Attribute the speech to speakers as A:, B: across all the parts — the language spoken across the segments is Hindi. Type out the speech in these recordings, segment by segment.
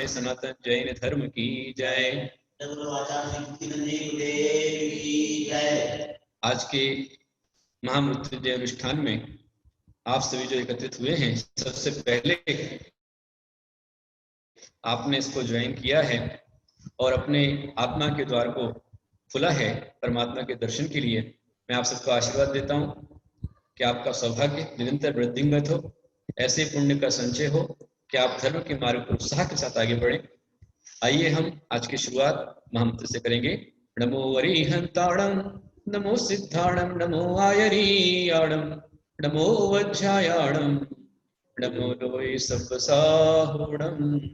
A: सनातन जैन धर्म की जय। आज के महामृत्युंजय अनुष्ठान में आप सभी जो एकत्रित हुए हैं, सबसे पहले आपने इसको ज्वाइन किया है और अपने आत्मा के द्वार को खुला है परमात्मा के दर्शन के लिए। मैं आप सबको आशीर्वाद देता हूँ कि आपका सौभाग्य निरंतर वृद्धिंगत हो, ऐसे पुण्य का संचय हो कि आप धर्म के मार्ग पर उत्साह के साथ आगे बढ़े। आइए हम आज की शुरुआत महामंत्र से करेंगे। नमो अरिहंताणं, नमो सिद्धाणं, नमो आयरीयाणं, नमो वज्रायाणं, नमो लोय सब्बसाहुणम्।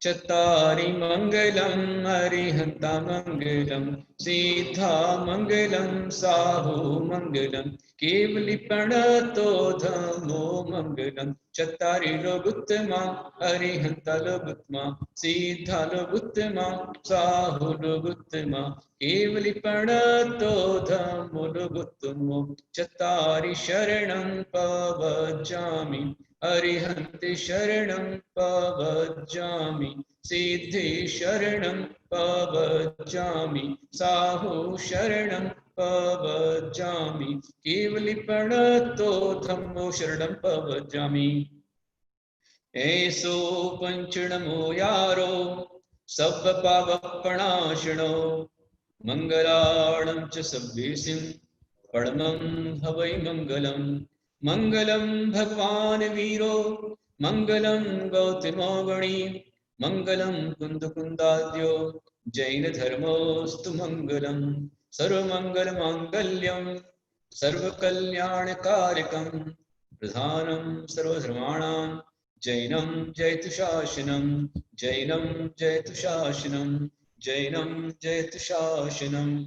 A: चत्तारि मंगलम् अरिहंता मंगलम्, सिद्धा मंगलम्, साहु मंगलम्, केवली प्रणतो धम्मो मंगलम्। चत्तारि लोगुत्तमा अरिहंता लोगुत्तमा, सिद्धा लोगुत्तमा, साहु लोगुत्तमा, केवली प्रणतो धम्मो लोगुत्तमो। चत्तारि शरणं पवज्जामि, अरिहन्ति शरणं पवज्जामि, सिद्धि शरणं पवज्जामि, साहु शरणं पवज्जामि, केवली प्रणतो धम्मो शरणं पवज्जामि। ऐसो पंचणमो यारो सब पावपणाशनो, मंगलाणं च सभ्येसिं परमं हवै मंगलम्। मंगलम भगवान वीरो, मंगलम गौतमो गणी, मंगलम कुंद कुंदाद्यो, जैन धर्मोस्तु मंगलम। सर्वमंगल मांगल्यम सर्वकल्याणकारकं, प्रधानं सर्वधर्माणां जैनं जयतु शासनं, जैनं जयतु शासनं, जैनं जयतु शासनं।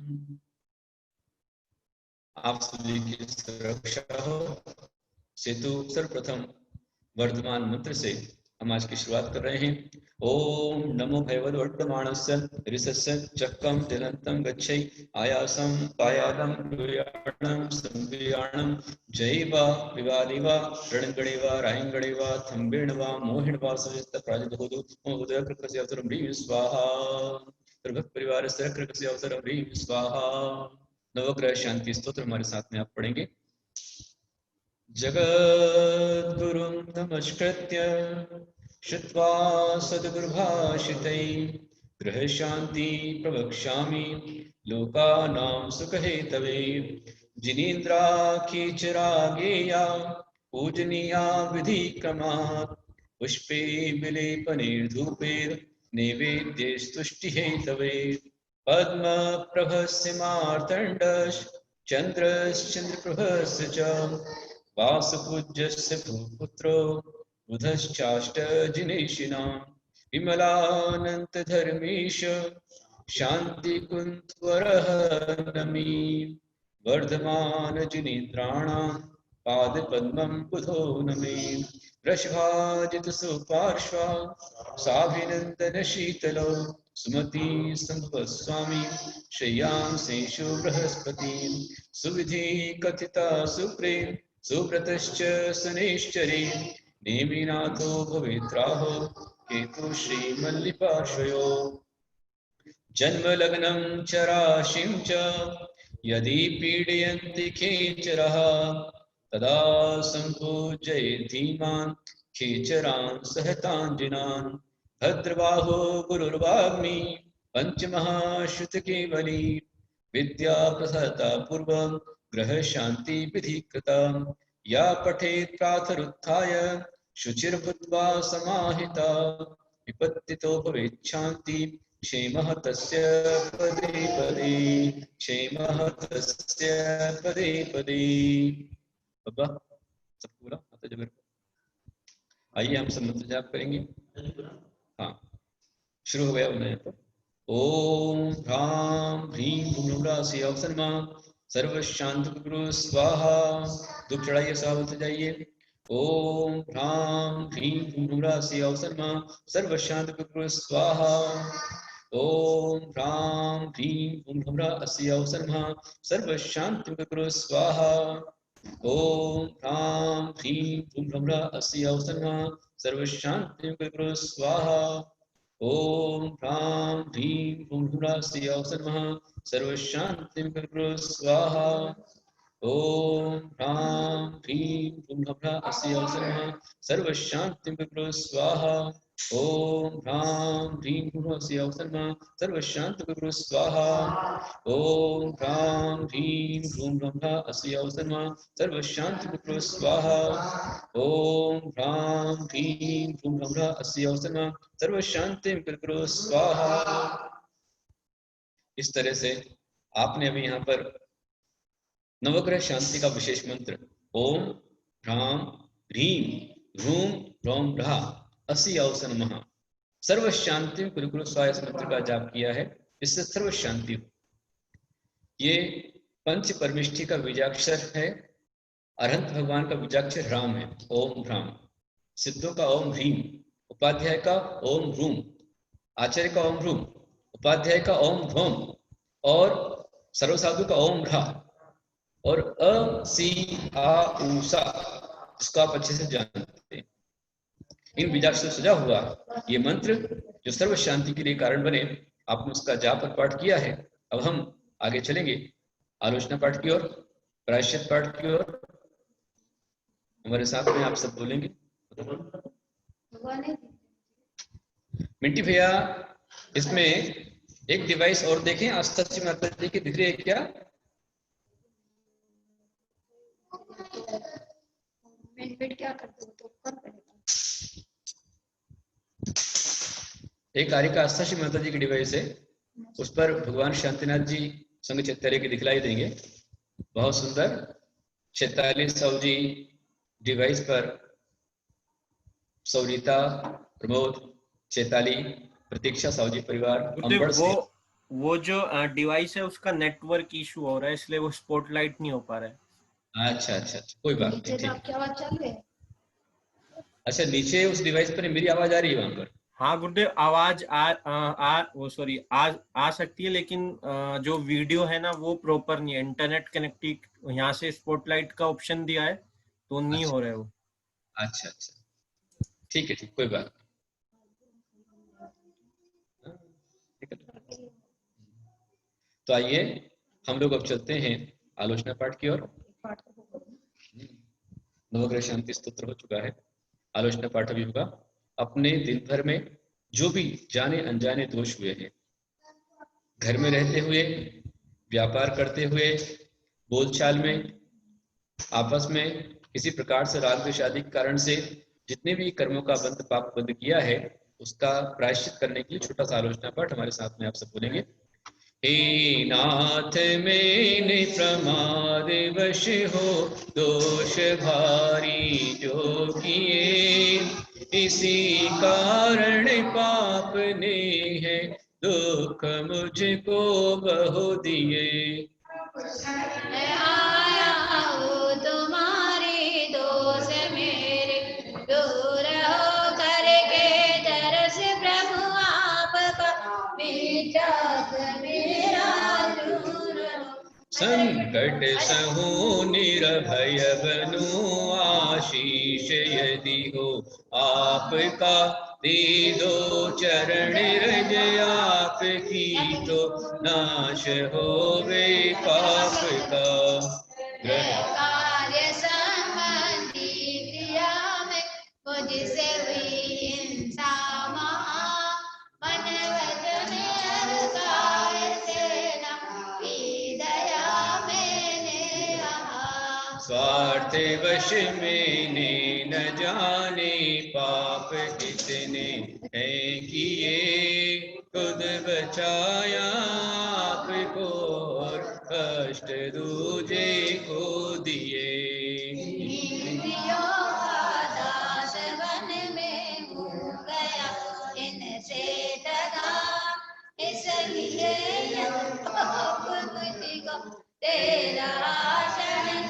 A: आप सभी की सुरक्षा हो। सेतु सर्वप्रथम वर्धमान मंत्र से हम आज की शुरुआत कर रहे हैं। ओम नमो भगवद वर्तमानस्य ऋषस्य चक्रम दिनंतं गच्छै, आयासं पायादं प्रयाणं संवियाणं, जैवा विवादिवा रणगणेवा रायंगणेवा थंबेणवा मोहिणवा सविस्त प्राजदहोदो उदय कृकस्य अवसरं ह्रीं स्वाहा। प्रभक्त परिवार से कृकस्य अवसरं ह्रीं स्वाहा। नवग्रह शांति स्तोत्र हमारे साथ में आप पढ़ेंगे। जगद्गुरुं नमस्कृत्य श्रुत्वा सद्गुरुभाषितैः, गृह शांति प्रवक्ष्यामि लोकानां सुखहेतवे। जिनेन्द्राखीचरागेया पूजनीया विधिक्रमात्, पुष्पे विलेपनेर्धूपेर् नैवेद्यैस्तुष्टिहेतवे। पद्मप्रभस्य मार्तण्डश्च चन्द्रश्चन्द्रप्रभस्य च, वासपूज्यस्य भूपुत्रो बुधश्चाष्टजिनेशिनां। विमलानन्तधर्मेश शान्तिकुन्तवरः नमी, वर्धमानजिनेन्द्राणां पादपद्मं बुधो नमे। वृषभाजितसुपार्श्वा साभिनन्दनशीतलो, सुमति संभवस्वामी शय्यांसेषु बृहस्पति। सुविधि कथिता सुप्रेम सुव्रतश्च शनैश्चरे, नेमिनाथो भवेद्राहो केतु श्रीमल्लिपार्श्वयो। जन्मलग्नं च राशिं च यदि पीडयन्ति खेचरः, तदा सम्पूजये धीमान् खेचरान् सहताञ्जिनान्। भद्रबाहो गुरुर्वाग्मी पंचमहाश्रुतकेवली, विद्या प्रसहता पूर्वं ग्रह शांति विधि कृता। या पठेत् प्रातरुत्थाय शुचिर्भूत्वा समाहिता, विपत्तितो भवेत् शान्ति क्षेमः तस्य पदे पदे, क्षेमः तस्य पदे पदे। बाबा सब पूरा आता जब आइए हम सब मंत्र जाप करेंगे। हाँ शुरू हो गया उन्हें तो। ओम ह्रां ह्रीं भूमि अवसर मां सर्व शांत गुरु स्वाहा। धूप चढ़ाइए साहब उठ जाइए। ओम ह्रां ह्रीं भूमि अवसर मां सर्व शांत गुरु स्वाहा। ओम ह्रां ह्रीं भूमि अवसर मां सर्व शांत गुरु स्वाहा। ओम ह्रां ह्रीं भूमि अवसर मां सर्वशान्तिं कुरु स्वाहा। ओम ह्रां ह्रीं हुं हुरास्य नमः सर्वशान्तिं कुरु स्वाहा। ओम ह्रां ह्रीं हुं हुरास्य नमः सर्वशान्तिं कुरु स्वाहा। ओम ह्रां ह्रीं हुं हुरास्य नमः सर्वशान्तिं कुरु स्वाहा। ओम ह्रां ह्रीं हुं हुरास्य नमः सर्वशान्तिं कुरु स्वाहा। ओम ह्रां ह्रीं हुं हुरास्य नमः सर्वशान्तिं कुरु स्वाहा। इस तरह से आपने अभी यहाँ पर नवग्रह शांति का विशेष मंत्र ओम ह्रां ह्रीं ह्रूं ह्रौं ह्रां असि अवस नमः सर्व शांति कुरु स्वाहा इस मंत्र का जाप किया है। इससे सर्व शांति हो। ये पंच परमिष्ठी का बीजाक्षर है। अरहंत भगवान का बीजाक्षर राम है। ओम ह्रां। सिद्धों का ओम ह्रीं, उपाध्याय का ओम ह्रूं, आचार्य का ओम ह्रूं, उपाध्याय का ओम ह्रौं और सर्वसाधु का ओम ह्रा और अ सी आ उ सा जिसको आप अच्छे से जानते हैं। इन बीजाक्षर से सजा हुआ ये मंत्र जो सर्व शांति के लिए कारण बने, आपने उसका जाप और पाठ किया है। अब हम आगे चलेंगे आलोचना पाठ की ओर, प्रायश्चित पाठ की ओर। हमारे साथ में आप सब बोलेंगे। मिंटी भैया, इसमें एक डिवाइस और देखें, आस्था जी माता जी की दिख रही है क्या?
B: क्या करते हो तो कौन करेगा?
A: एक कार्य का आस्था श्री माता जी की डिवाइस है, उस पर भगवान शांतिनाथ जी संग चैतन्य के दिखलाई देंगे। बहुत सुंदर 46 साहू जी डिवाइस पर सौरीता, प्रमोद, चैताली, प्रतीक्षा साहू जी परिवार अंबड़ से।
C: वो जो डिवाइस है उसका नेटवर्क इशू हो रहा है, इसलिए वो स्पॉटलाइट नहीं हो पा रहा है।
A: अच्छा अच्छा अच्छा, कोई बात नहीं, ठीक।
B: आपकी आवाज चल रही है?
A: अच्छा, नीचे उस डिवाइस पर मेरी आवाज आ रही है वहां पर?
C: हाँ गुरुदेव, आवाज आ सकती है, लेकिन जो वीडियो है ना वो प्रॉपर नहीं है। इंटरनेट कनेक्टिव यहाँ से स्पॉटलाइट का ऑप्शन दिया है तो नहीं हो रहा है वो।
A: अच्छा अच्छा, ठीक है, ठीक, कोई बात। तो आइए हम लोग अब चलते हैं आलोचना पाठ की ओर। नवग्रह शांति स्तोत्र हो चुका है, आलोचना पाठ अभी होगा। अपने दिन भर में जो भी जाने अनजाने दोष हुए हैं, घर में रहते हुए, व्यापार करते हुए, बोलचाल में, आपस में किसी प्रकार से राग द्वेष के कारण से जितने भी कर्मों का बंध पाप बंद किया है, उसका प्रायश्चित करने के लिए छोटा सा आलोचना पाठ हमारे साथ में आप सब बोलेंगे। हे नाथ मैंने प्रमाद वश हो दोष भारी जो किए, इसी कारण पाप ने है दुख मुझको बहु दिए।
B: आया हो तुम्हारे दोष मेरे दूर हो करके तरस प्रभु आपका विचार मेरा दूर हो।
A: संकट सहु निरभय बनु आशीष यदि हो आपका, दे दो चरण रज आपकी तो नाश होवे पाप का।
B: कार्य संबंधी क्रिया में मुझसे हुई हिंसा महा, मन वचन अहंकार सेना की दया मैंने आहा।
A: स्वार्थ वश मैंने न जाने पाप कितने हैं किए, खुद बचाया आपको और कष्ट दूजे को दिए।
B: इंद्रियों का दास बन में हो गया इनसे दगा, इसलिए मुझको तेरा शरण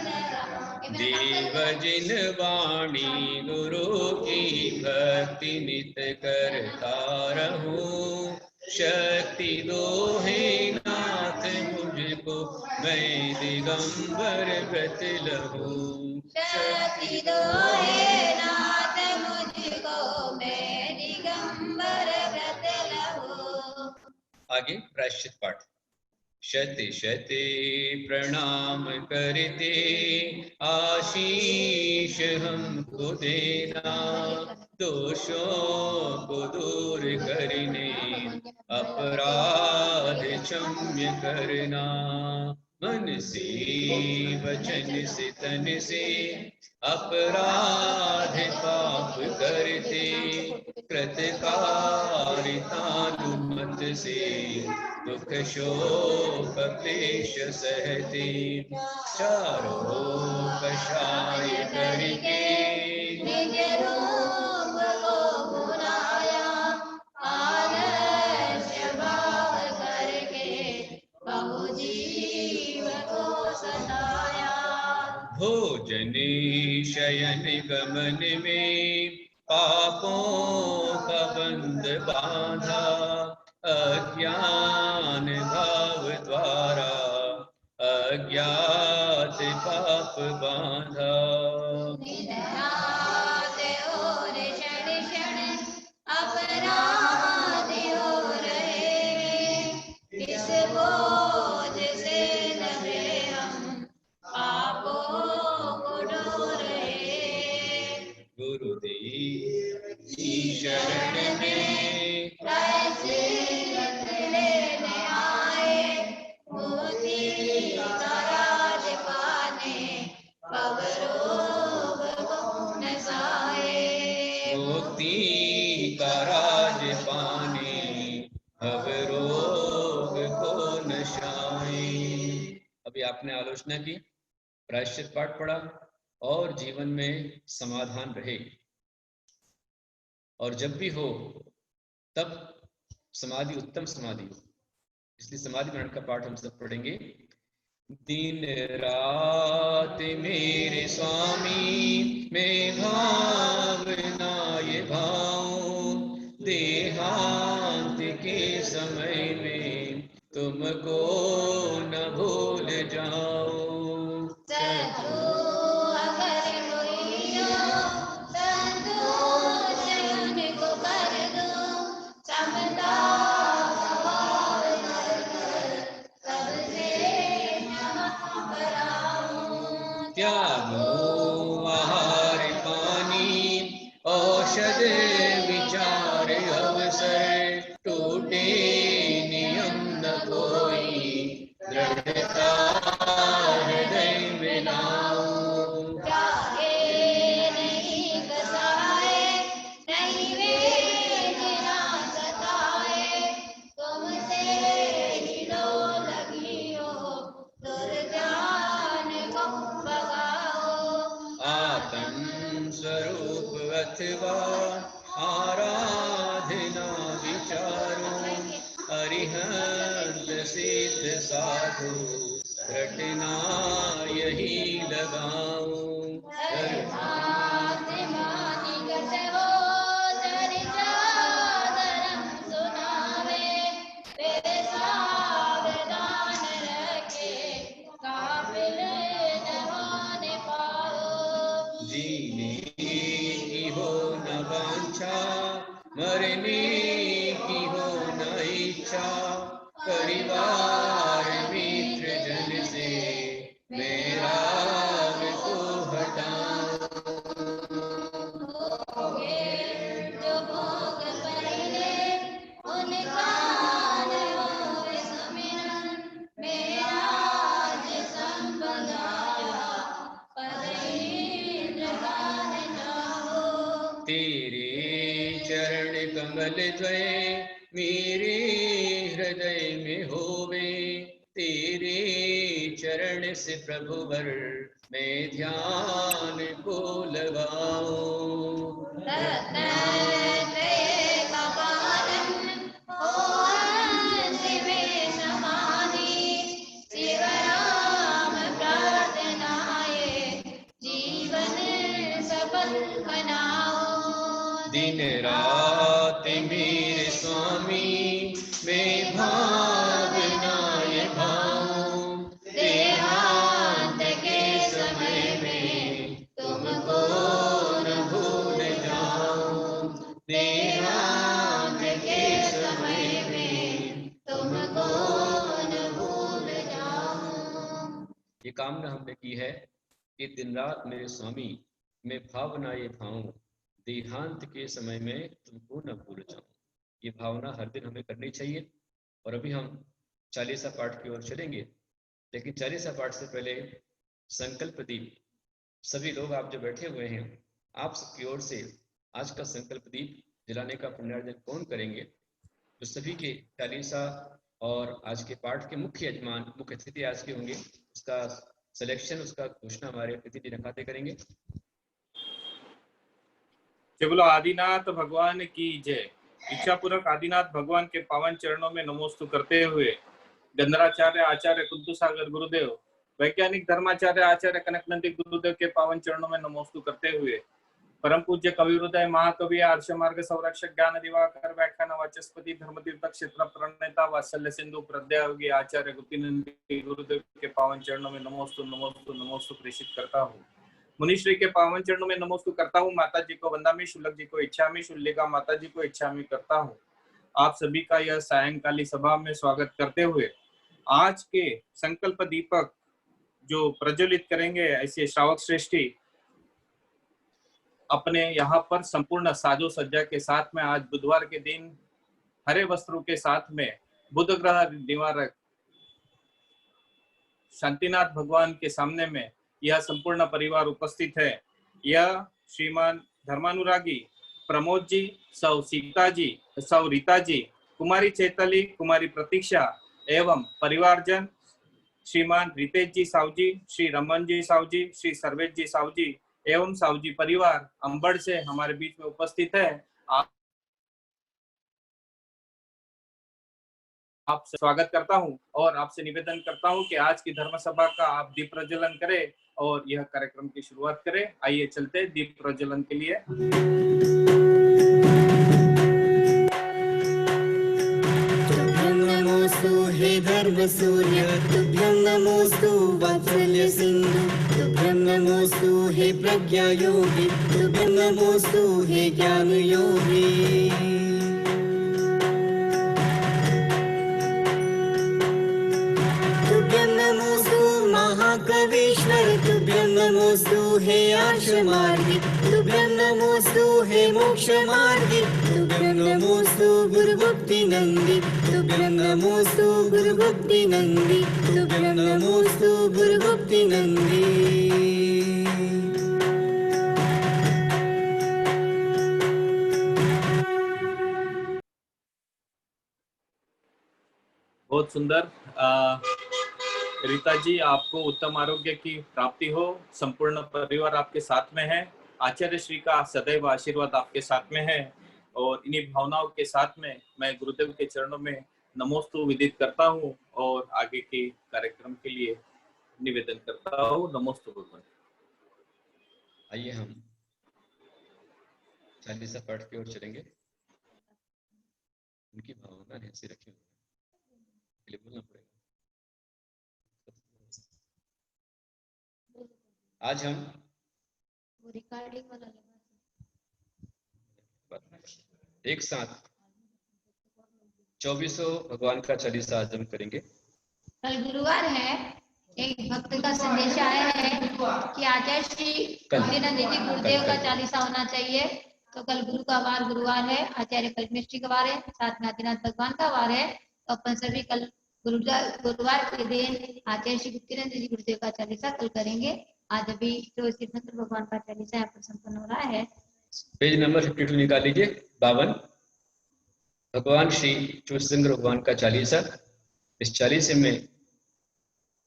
B: लगा।
A: देव जिन वाणी गुरु की भक्ति नित करता रहूं, शक्ति दो हे नाथ मुझको मैं दिगंबर व्रत लहूं।
B: शक्ति दो हे नाथ मुझको
A: आगे प्रायश्चित पाठ। शते शते प्रणाम करते आशीष हमको देना, दोषों को दूर करने अपराध क्षम्य करना। मन से वचन से तन से अपराध पाप करते, कृतकारितानुमत से दुख शोक क्लेश सहते। चारों कषाय करके
B: निज रूप को बुलाया, आलस्य भाव करके बहु जीव को सताया।
A: भोजन शयन गमन में पापों का बंध बांधा, अज्ञान भाव द्वारा अज्ञात पाप बांधा।
B: निरात और क्षण क्षण अपराध हो रहे, किस बोझ से लगे हम पापों को ढो रहे।
A: गुरुदेव की शरण में
B: प्रायश्चित लेने आए, मुक्ति का राज पाने भव रोग को नसाए।
A: मुक्ति का राज पाने भव रोग को नशाए। अभी आपने आलोचना की, प्रायश्चित पाठ पढ़ा और जीवन में समाधान रहे। और जब भी हो तब समाधि उत्तम समाधि हो, इसलिए समाधि ग्रहण का पाठ हम सब पढ़ेंगे। दिन रात मेरे स्वामी मैं भावना ये भाऊं, देहांत के समय में तुमको न भूल जाऊं।
B: शत्रु अगर कोई हो, संतोष उनको कर दो, समता भाव कर सबसे क्षमा कराऊं।
A: त्यागो आहार पानी औषध विचार अवसर, टूटे नियम न कोई दृढ़ता हृदय में लाऊं।
B: त्यागे नहीं कसाए, नहीं वेद ना सताए, तुमसे ही लो लगी हो, दुर्जान को भगाओ।
A: आत्म स्वरूप अथवा आराधना विचारो, अरिहंत सिद्ध साधु रटना यही लगाऊं।
B: धर्मात्मानिगत हो धर्म सुनावे, वे सावधान रखे काबिल न होने पाओ।
A: जीने की हो न वांछा, मरने की हो न इच्छा, परिवार मित्र जन से मैं राग को हटाऊं।
B: जो भोग पहले उनका न होवे सुमिरन, मेरा आज संबंधाया पद इंद्र गान जाओ।
A: तेरे चरण कमल द्वय मेरे हृदय में होवे, तेरे चरण से प्रभुवर मैं ध्यान को लगाऊं।
B: रत्नत्रय का पालन हो हंस में समाधि, शिव राम प्रार्थनाए जीवन सफल बनाओ।
A: दिन रात मेरे स्वामी मैं भावना ये भाऊं, देहांत के समय में तुमको न भूल जाऊं। देहांत कामना हमने की है कि दिन रात मेरे स्वामी मैं भावना ये भाऊं, देहांत के समय में तुमको न भूल जाऊं। ये भावना हर दिन हमें करनी चाहिए। और अभी हम चालीसा पाठ की ओर चलेंगे, लेकिन चालीसा पाठ से पहले संकल्प दीप, सभी लोग आप जो बैठे हुए हैं, आप सबकी ओर से आज का संकल्प दीप जलाने का पुण्यार्जन कौन करेंगे? तो सभी के चालीसा और आज के पाठ के मुख्य यजमान, मुख्य अतिथि आज के होंगे, उसका सिलेक्शन, उसका घोषणा हमारे अतिथि नखाते करेंगे।
D: जय बोलो आदिनाथ भगवान की जय। इच्छापूर्वक आदिनाथ भगवान के पावन चरणों में नमोस्तु करते हुए गंधराचार्य आचार्य कुंतु सागर गुरुदेव, वैज्ञानिक धर्माचार्य आचार्य कनकनंदी गुरुदेव के पावन चरणों में नमोस्तु करते हुए परम पूज्य कवि हृदय महाकवि आर्ष मार्ग संरक्षक ज्ञान दिवाकर व्याख्यान वाचस्पति धर्मतीर्थ क्षेत्र प्रणेता वात्सल्य सिंधु प्रद्यायोगी आचार्य गुप्तिनंदी गुरुदेव के पावन चरणों में नमोस्तु नमोस्तु नमोस्तु प्रेषित करता हूँ। मुनिश्री के पावन चरणों में नमोस्तु करता हूँ। माता जी को वंदामि, शुल्लक जी को इच्छामि, शुल्लिका माता जी को इच्छामि करता हूँ। आप सभी का यह सायंकाली सभा में स्वागत करते हुए आज के संकल्प दीपक जो प्रज्वलित करेंगे, ऐसे श्रावक श्रेष्ठी अपने यहाँ पर संपूर्ण साजो सज्जा के साथ में आज बुधवार के दिन हरे वस्त्रों के साथ में बुध ग्रह निवारक शांतिनाथ भगवान के सामने में यह संपूर्ण परिवार उपस्थित है। यह श्रीमान धर्मानुरागी प्रमोद जी, सौ सीता जी, सौ रीता जी, कुमारी चैतली, कुमारी प्रतीक्षा एवं परिवारजन श्रीमान रितेश जी साहू जी, श्री रमन जी साहू जी, श्री सर्वेश जी साहू जी एवं साहू जी परिवार अंबड़ से हमारे बीच में उपस्थित है। आपसे स्वागत करता हूं और आपसे निवेदन करता हूं कि आज की धर्म सभा का आप दीप प्रज्वलन करें और यह कार्यक्रम की शुरुआत करें। आइए चलते दीप प्रज्वलन के लिए।
E: हे धर्म सूर्य तुभ्यं नमोस्तु वात्सल्य सिंधु तुभ्यं नमोस्तु हे प्रज्ञा योगी तुभ्यं नमोस्तु हे ज्ञान योगी। तुभ्यं नमोस्तु महाकवीश्वर तुभ्यं नमोस्तु हे आर्ष मार्गी तुभ्यं नमोस्तु हे मोक्ष मार्गी तुभ्यं नमोस्तु गुरुगुप्ति नंदी तुभ्यं नमोस्तु गुरुगुप्ति नंदी तुभ्यं नमोस्तु गुरुगुप्ति नंदी।
D: बहुत सुंदर। रीता जी, आपको उत्तम आरोग्य की प्राप्ति हो। संपूर्ण परिवार आपके साथ में है। आचार्य श्री का सदैव आशीर्वाद आपके साथ में है और इन्हीं भावनाओं के साथ में मैं गुरुदेव के चरणों में नमोस्तु विदित करता हूँ और आगे के कार्यक्रम के लिए निवेदन करता हूँ। नमोस्तु भगवान।
A: आइए हम चालीसा पाठ की ओर चलेंगे। उनकी भावना ऐसी रखी हुई है, बोलना पड़ेगा। आज हम एक साथ 24 भगवान का चालीसा आज हम करेंगे।
B: कल गुरुवार है। एक भक्त का संदेश आया है कि आचार्य श्री गुरुदेव का चालीसा होना चाहिए। तो कल गुरु का वार गुरुवार है, आचार्य कल्पनेश्वरी का वार है, साथ में आदिनाथ भगवान का वार है। तो अपन सभी कल गुरुवार के दिन आचार्य श्री गुरुदेव का चालीसा कल करेंगे। आज अभी जो सिद्धेश्वर भगवान का चालीसा यहाँ पर संपन्न हो रहा है।
A: पेज नंबर 52 निकाल लीजिए, 52। भगवान श्री 24 तीर्थंकर भगवान का चालीसा। इस चालीसे में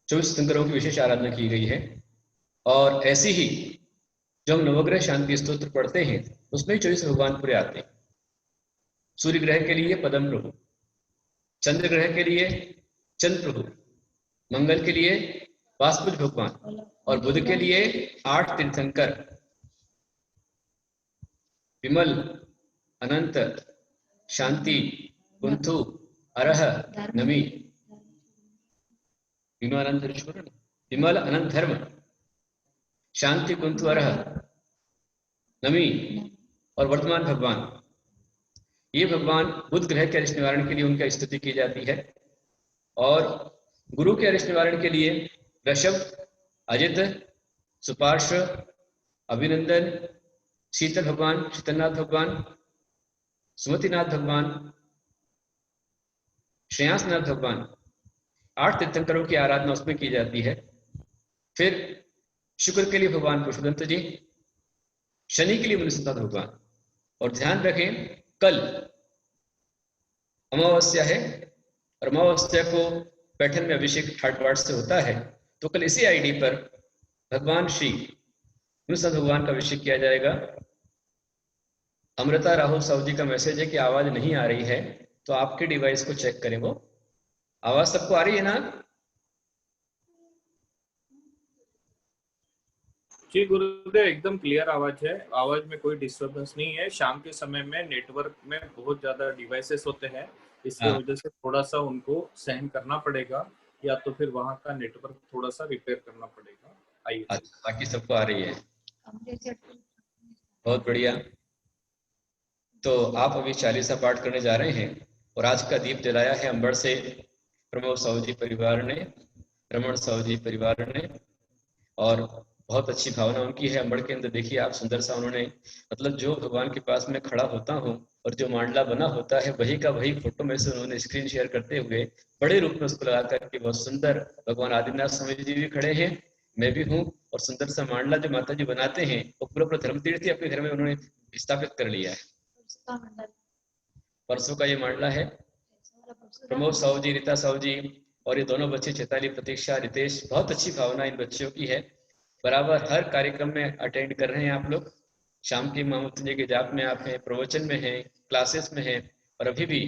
A: 24 तीर्थंकरों की विशेष आराधना की गई है और ऐसी ही जो हम नवग्रह शांति स्तोत्र पढ़ते हैं उसमें 24 भगवान पूरे आते हैं। सूर्य ग्रह के लिए पदम प्रभु, चंद्र ग्रह के लिए चंद्र प्रभु, मंगल के लिए वासुदेव भगवान और बुध के लिए 8 तीर्थंकर विमल, अनंत, शांति, कुंथु, अरह, नमी। विमल, अनंत, धर्म, शांति, कुंथु, अरह, नमी और वर्तमान भगवान। ये भगवान बुध ग्रह के अरिष्ट निवारण के लिए उनका स्तुति की जाती है और गुरु के अरिष्ट निवारण के लिए ऋषभ, अजित, सुपार्श्व, अभिनंदन, शीतल भगवान, शीतलनाथ भगवान, सुमतिनाथ भगवान, श्रेयांसनाथ भगवान, 8 तीर्थंकरों की आराधना उसमें की जाती है। फिर शुक्र के लिए भगवान पुरुषोत्तम जी, शनि के लिए मनुष्यनाथ भगवान। और ध्यान रखें कल अमावस्या है और अमावस्या को पैठन में अभिषेक ठाट बाट से होता है, तो कल इसी आईडी पर भगवान श्री मनुष्यनाथ भगवान का अभिषेक किया जाएगा। अमृता राहुल साहू जी का मैसेज है कि आवाज नहीं आ रही है, तो आपके डिवाइस को चेक करें। वो आवाज सबको आ रही है ना?
D: जी गुरुदेव, एकदम क्लियर आवाज है, आवाज में कोई डिस्टरबेंस नहीं है। शाम के समय में नेटवर्क में बहुत ज्यादा डिवाइसेस होते हैं, इसकी वजह से थोड़ा सा उनको सहन करना पड़ेगा, या तो फिर वहां का नेटवर्क थोड़ा सा रिपेयर करना पड़ेगा। आइए,
A: बाकी सबको आ रही है, बहुत बढ़िया। तो आप अभी 40 पाठ करने जा रहे हैं और आज का दीप जलाया है अंबर से प्रमोद साहू जी परिवार ने, रमन साहू जी परिवार ने, और बहुत अच्छी भावना उनकी है। अंबर के अंदर देखिए आप, सुंदर सा उन्होंने, मतलब जो भगवान के पास में खड़ा होता हूँ और जो मांडला बना होता है वही का वही फोटो में से उन्होंने स्क्रीन शेयर करते हुए बड़े रूप में उसको लगा करके बहुत सुंदर, भगवान आदिनाथ स्वामी जी भी खड़े हैं, मैं भी हूँ, और सुंदर सा मांडला जो माता जी बनाते हैं वो पूरा धर्म तीर्थ अपने घर में उन्होंने स्थापित कर लिया है। परसों का ये मांडला है। प्रमोद साहू जी, रीता साहू जी और ये दोनों बच्चे चैताली, प्रतीक्षा, रितेश, बहुत अच्छी भावना इन बच्चों की है। बराबर हर कार्यक्रम में अटेंड कर रहे हैं आप लोग। शाम की महामृत्युंजय के जाप में आप हैं, प्रवचन में हैं, क्लासेस में हैं, और अभी भी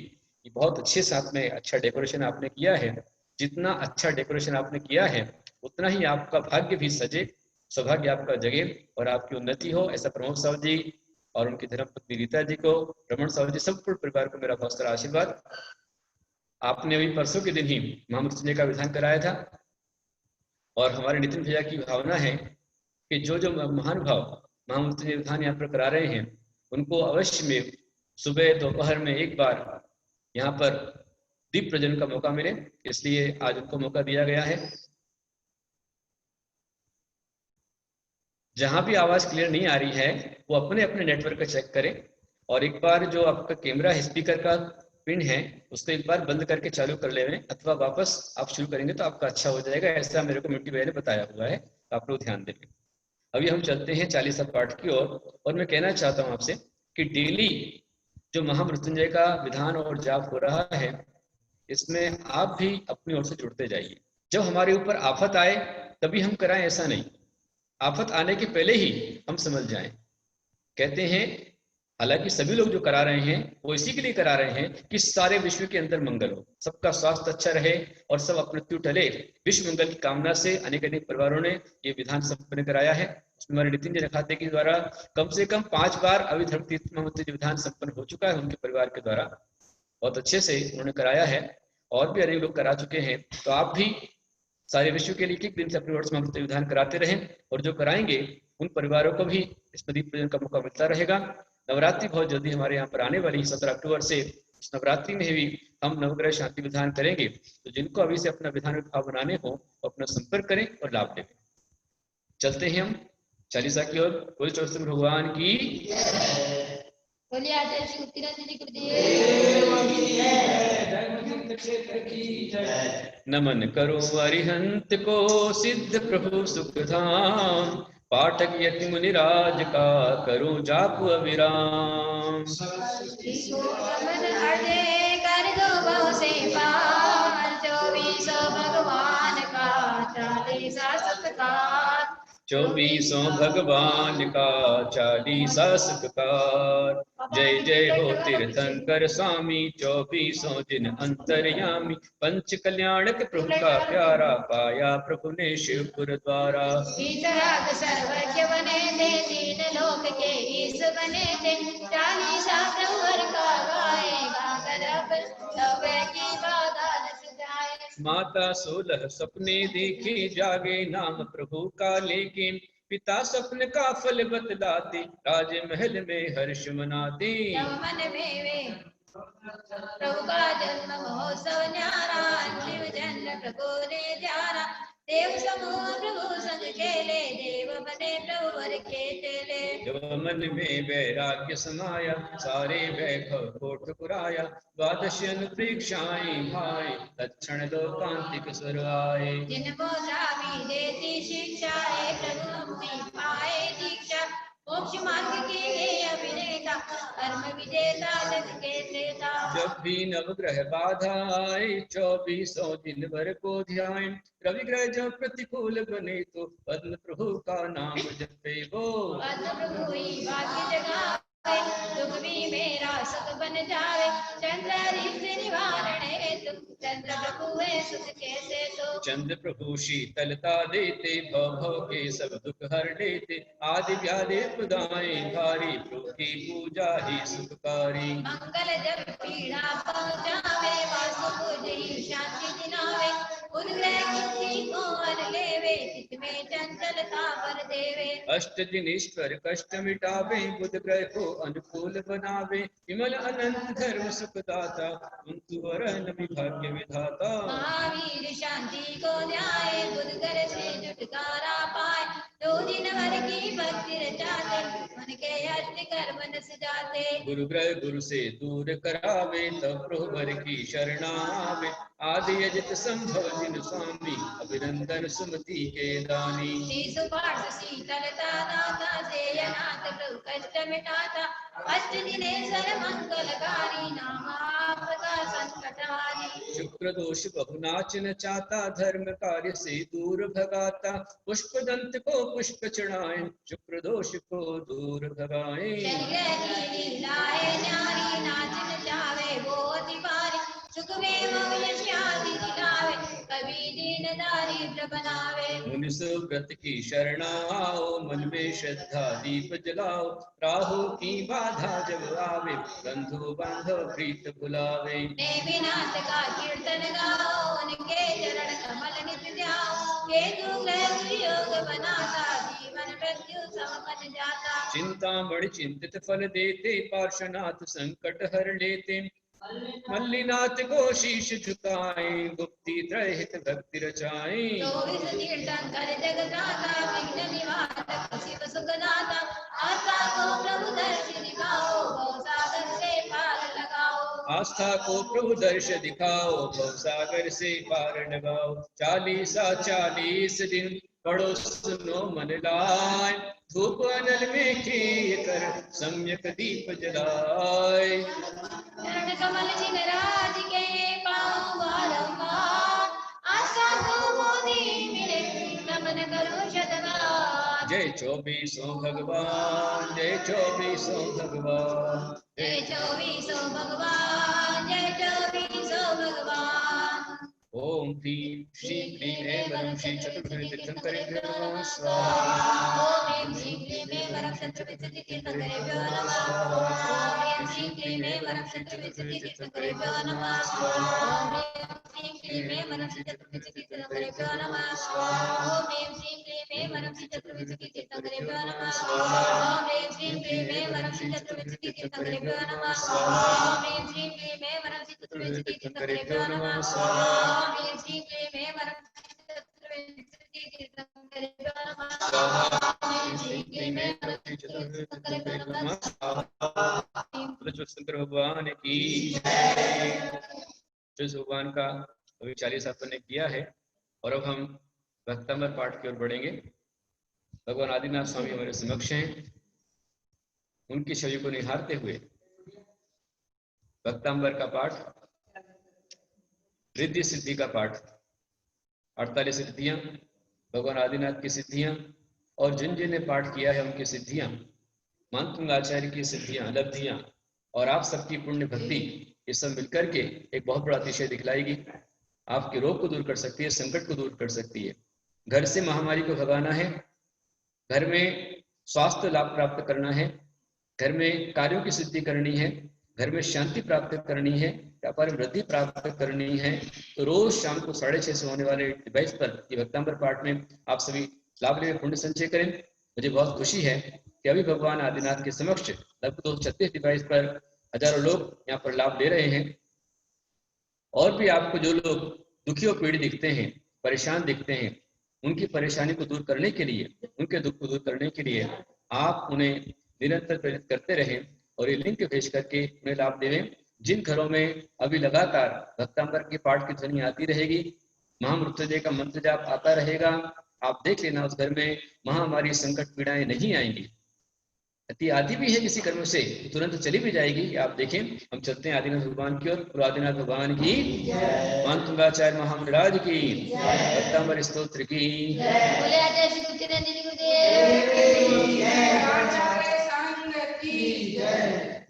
A: बहुत अच्छे साथ में अच्छा डेकोरेशन आपने किया है। जितना अच्छा डेकोरेशन आपने किया है उतना ही आपका भाग्य भी सजे, सौभाग्य आपका जगे और आपकी उन्नति हो। ऐसा प्रमोद साहू जी और उनकी धर्मपत्नी रीता जी को, रमन साहू जी, सब परिवार को मेरा बहुत सारा आशीर्वाद। आपने अभी परसों के दिन ही महामृत्युंजय का विधान कराया था और हमारे नितिन भैया की भावना है कि जो जो महान भाव महामृत्युंजय विधान यहाँ पर करा रहे हैं उनको अवश्य में सुबह दोपहर में एक बार यहाँ पर दीप प्रज्वलन का मौका मिले, इसलिए आज उनको मौका दिया गया है। जहां भी आवाज क्लियर नहीं आ रही है वो अपने अपने नेटवर्क का चेक करें, और एक बार जो आपका कैमरा है, स्पीकर का पिन है, उसको एक बार बंद करके चालू कर ले, अथवा वापस आप शुरू करेंगे तो आपका अच्छा हो जाएगा। ऐसा मेरे को मिट्टी भैया ने बताया हुआ है, तो आप लोग ध्यान देंगे। अभी हम चलते हैं 40 पाठ की ओर, और मैं कहना चाहता हूं आपसे कि डेली जो महामृत्युंजय का विधान और जाप हो रहा है इसमें आप भी अपनी ओर से जुड़ते जाइए। जब हमारे ऊपर आफत आए तभी हम कराएं, ऐसा नहीं, आफत आने के पहले ही हम समझ जाएं। कहते हैं, हालांकि सभी लोग जो करा रहे हैं वो इसी के लिए करा रहे हैं कि सारे विश्व के अंदर मंगल हो, सबका स्वास्थ्य अच्छा रहे और सब अपमृत्यु टले, विश्व मंगल की कामना से अनेक अनेक परिवारों ने ये विधान संपन्न कराया है। उसमें हमारे नितिन जी रखाते के द्वारा कम से कम 5 बार अभी धर्म तीर्थ महामृत्युंजय विधान संपन्न हो चुका है उनके परिवार के द्वारा, बहुत अच्छे से उन्होंने कराया है, और भी अनेक लोग करा चुके हैं। तो आप भी सारे विश्व के लिए एक दिन से अपने वर्ष महामृत्युंजय विधान कराते रहें, और जो कराएंगे उन परिवारों को भी इस दीप प्रज्वलन का मौका मिलता रहेगा। नवरात्रि बहुत जल्दी हमारे यहाँ पर आने वाली है, 17 अक्टूबर से। इस नवरात्रि में भी हम नवग्रह शांति विधान करेंगे, तो जिनको अभी से अपना विधान विभाव बनाने हो वो अपना संपर्क करें और लाभ लें। चलते हैं हम 40 की ओर। बोल चौसठ भगवान की,
B: बोलिए आचार्य श्री उत्तरानंद जी गुरुदेव।
A: नमन करो अरिहंत को सिद्ध प्रभु सुखधाम, पाठक यति मुनिराज का करो जाप अविराम।
B: कर दो बहु से पार, 24 भगवान का 40 सत्कार,
A: 24 भगवान का 40 सत्कार। जय जय हो तीर्थंकर स्वामी, 24 दिन अंतर्यामी, पंच कल्याणक प्रभु का प्यारा, पाया प्रभु ने शिवपुर द्वारा।
B: वीतराग सर्वज्ञ बने थे, 3 लोक के ईश बने थे, 40 प्रभुवर का गाएगा करब, सब की बाधा न जाए।
A: माता 16 सपने देखे, जागे नाम प्रभु का लेकिन, पिता स्वप्न का फल बतलाते, राजमहल में हर्ष मनाते।
B: मन में वे प्रभु का जन्म महोत्सव न्यारा, शिव जन्म प्रभु ने ध्यारा, देव समूह प्रभु संग खेले, देव बने प्रभु वर के चेले।
A: जो मन में वैराग्य समाया, सारे वैभव को ठुकराया, द्वादश अनुप्रेक्षाएं भाई, तत्क्षण लोकांतिक सुर आए।
B: जिनको चाबी देती शिक्षा, हे प्रभु हमने पाए दीक्षा। मोक्ष मार्ग के हे अभिनेता, कर्म विजेता जग के त्रेता।
A: जब भी नवग्रह बाधा आए, 24 दिन भर को ध्याए, रवि ग्रह जब प्रतिकूल बने तो पद्म प्रभु का नाम जपे वो।
B: पद्म प्रभु ही भाग्य जगावे, दुख भी मेरा सुख बन जावे। चंद्र रिक्त निवारण हेतु, चंद्र प्रभु है सुख कैसे तो।
A: चंद्र प्रभु शीतलता देते, भव भव के सब दुख हर लेते, आदि व्याधि प्रदाय भारी, प्रभु की पूजा ही सुखकारी।
B: मंगल जब पीड़ा पहुँचावे, वासुदेव ही शांति दिलावे। उद्ग्रह बुद्धि को हर लेवे, चित्त में चंचलता भर देवे।
A: अष्ट दिनेश्वर कष्ट मिटावे, बुध ग्रह को अनुकूल बनावे, विमल अनंत धर्म सुखदाता, कुंतु वरन विभाग्य विधाता।
B: महावीर शांति को ध्याए, बुध ग्रह से छुटकारा पाए। 2 दिन भर की भक्ति रचाते, मन के अष्ट कर्म नस जाते।
A: गुरु ग्रह गुरु से दूर करावे, तब प्रभु वर की शरणावे, आदि अजित संभव जिन स्वामी, अभिनंदन सुमति के दानी।
B: श्री सुपार्थ शीतलता दाता, सेयनाथ प्रभु कष्ट मिटाता। अष्ट दिनेश्वर मंगलकारी, नाम आपका संकट हारी।
A: शुक्र दोष बहु नाचन चाता, धर्म कार्य से दूर भगाता, पुष्प दंत को पुष्प चढ़ाए, शुक्र दोष को दूर भगाए।
B: शनि ग्रह की लीलाएं न्यारी, नाचन जावे वो अति भारी। सुख में यश आदि दिलावे, कभी दीन दारिद्र बनावे।
A: मुनि सुव्रत की शरणाओ, मन में श्रद्धा दीप जलाओ, राहु की बाधा जब आवे, बंधु बांधव प्रीत बुलावे।
B: देवीनाथ का कीर्तन गाओ, उनके चरण कमल नित ध्याओ। केतु ग्रह योग बनाता, जीवन मृत्यु समपन जाता।
A: चिंतामणि चिंतित फल देते, पार्श्वनाथ संकट हर लेते, मल्लीनाथ को शीश झुकाए, गुप्ती त्रहित भक्ति रचाए।
B: 24 तीर्थंकर जगदाता, विघ्न निवारक शिव सुखदाता। आस्था को प्रभु दर्श दिखाओ, भवसागर से पार लगाओ।
A: आस्था को प्रभु दर्श दिखाओ, भवसागर से पार लगाओ। 40 दिन पढ़ो सुनो मन लाए, धूप अनल में खीर कर सम्यक दीप जलाए।
B: चरण कमल जिन राज के, पाओ बारंबार। आशा को मोदी मिले, नमन करो शतबार।
A: जय 24 भगवान, जय 24 भगवान,
B: जय 24 भगवान, जय 24 भगवान।
A: ओम ह्रीं श्रीं क्लीं ऐं वरं श्री चतुर्भुज तीर्थंकरेभ्यो नमः स्वाहा।
B: ओम ह्रीं श्रीं क्लीं ऐं वरं चतुर्विंशति तीर्थंकरेभ्यो नमः। ओम ह्रीं श्रीं क्लीं ऐं वरं चतुर्विंशति तीर्थंकरेभ्यो नमः। ओम ह्रीं श्रीं क्लीं ऐं वरं चतुर्विंशति तीर्थंकरेभ्यो नमः। ओम ह्रीं श्रीं क्लीं ऐं वरं चतुर्विंशति तीर्थंकरेभ्यो नमः। ओम ह्रीं श्रीं क्लीं ऐं वरं चतुर्विंशति तीर्थंकरेभ्यो नमः। ओम ह्रीं श्रीं क्लीं ऐं वरं चतुर्विंशति तीर्थंकरेभ्यो नमः। ओम ह्रीं श्रीं क्लीं ऐं वरं चतुर्विंशति तीर्थंकरेभ्यो नमः।
A: शंकर भगवान की जय। भगवान का अभी 40 अपन ने किया है और अब हम भक्तामर पाठ की ओर बढ़ेंगे। भगवान आदिनाथ स्वामी हमारे समक्ष हैं, उनकी छवि को निहारते हुए भक्तांबर का पाठ, रिद्धि सिद्धि का पाठ, 48 सिद्धियां, भगवान आदिनाथ की सिद्धियां और जिन जिन ने पाठ किया है उनकी सिद्धियां, मानतुंग आचार्य की सिद्धियां, लब्धियां और आप सबकी पुण्य भक्ति, ये सब मिलकर के एक बहुत बड़ा अतिशय दिखलाएगी। आपके रोग को दूर कर सकती है, संकट को दूर कर सकती है। घर से महामारी को भगाना है, घर में स्वास्थ्य लाभ प्राप्त करना है, घर में कार्यों की सिद्धि करनी है, घर में शांति प्राप्त करनी है, व्यापार में वृद्धि प्राप्त करनी है, तो रोज शाम को 6:30 से होने वाले डिवाइस पर ये भक्तांबर पाठ में आप सभी लाभ ले पुण्य संचय करें। मुझे बहुत खुशी है कि अभी भगवान आदिनाथ के समक्ष लगभग 236 डिवाइस पर हजारों लोग यहाँ पर लाभ ले रहे हैं। और भी आपको जो लोग दुखी और पीड़ित दिखते हैं, परेशान दिखते हैं, उनकी परेशानी को दूर करने के लिए, उनके दुख को दूर करने के लिए आप उन्हें निरंतर प्रेरित करते रहें और ये लिंक भेज करके उन्हें लाभ देवें। जिन घरों में अभी लगातार भक्तांबर के पाठ की ध्वनि आती रहेगी, महामृत्युंजय का मंत्र जाप आता रहेगा, आप देख लेना उस घर में महामारी संकट पीड़ाएं नहीं आएंगी। अति आदि भी है किसी कर्म से तुरंत चली भी जाएगी। आप देखें, हम चलते हैं आदिनाथ भगवान की ओर। आदिनाथ भगवान की, मानतुंगाचार्य महामंडराज की, भक्तांबर स्तोत्र की।
B: बोले आचार्य श्री कुचिरानंद जी गुरुदेव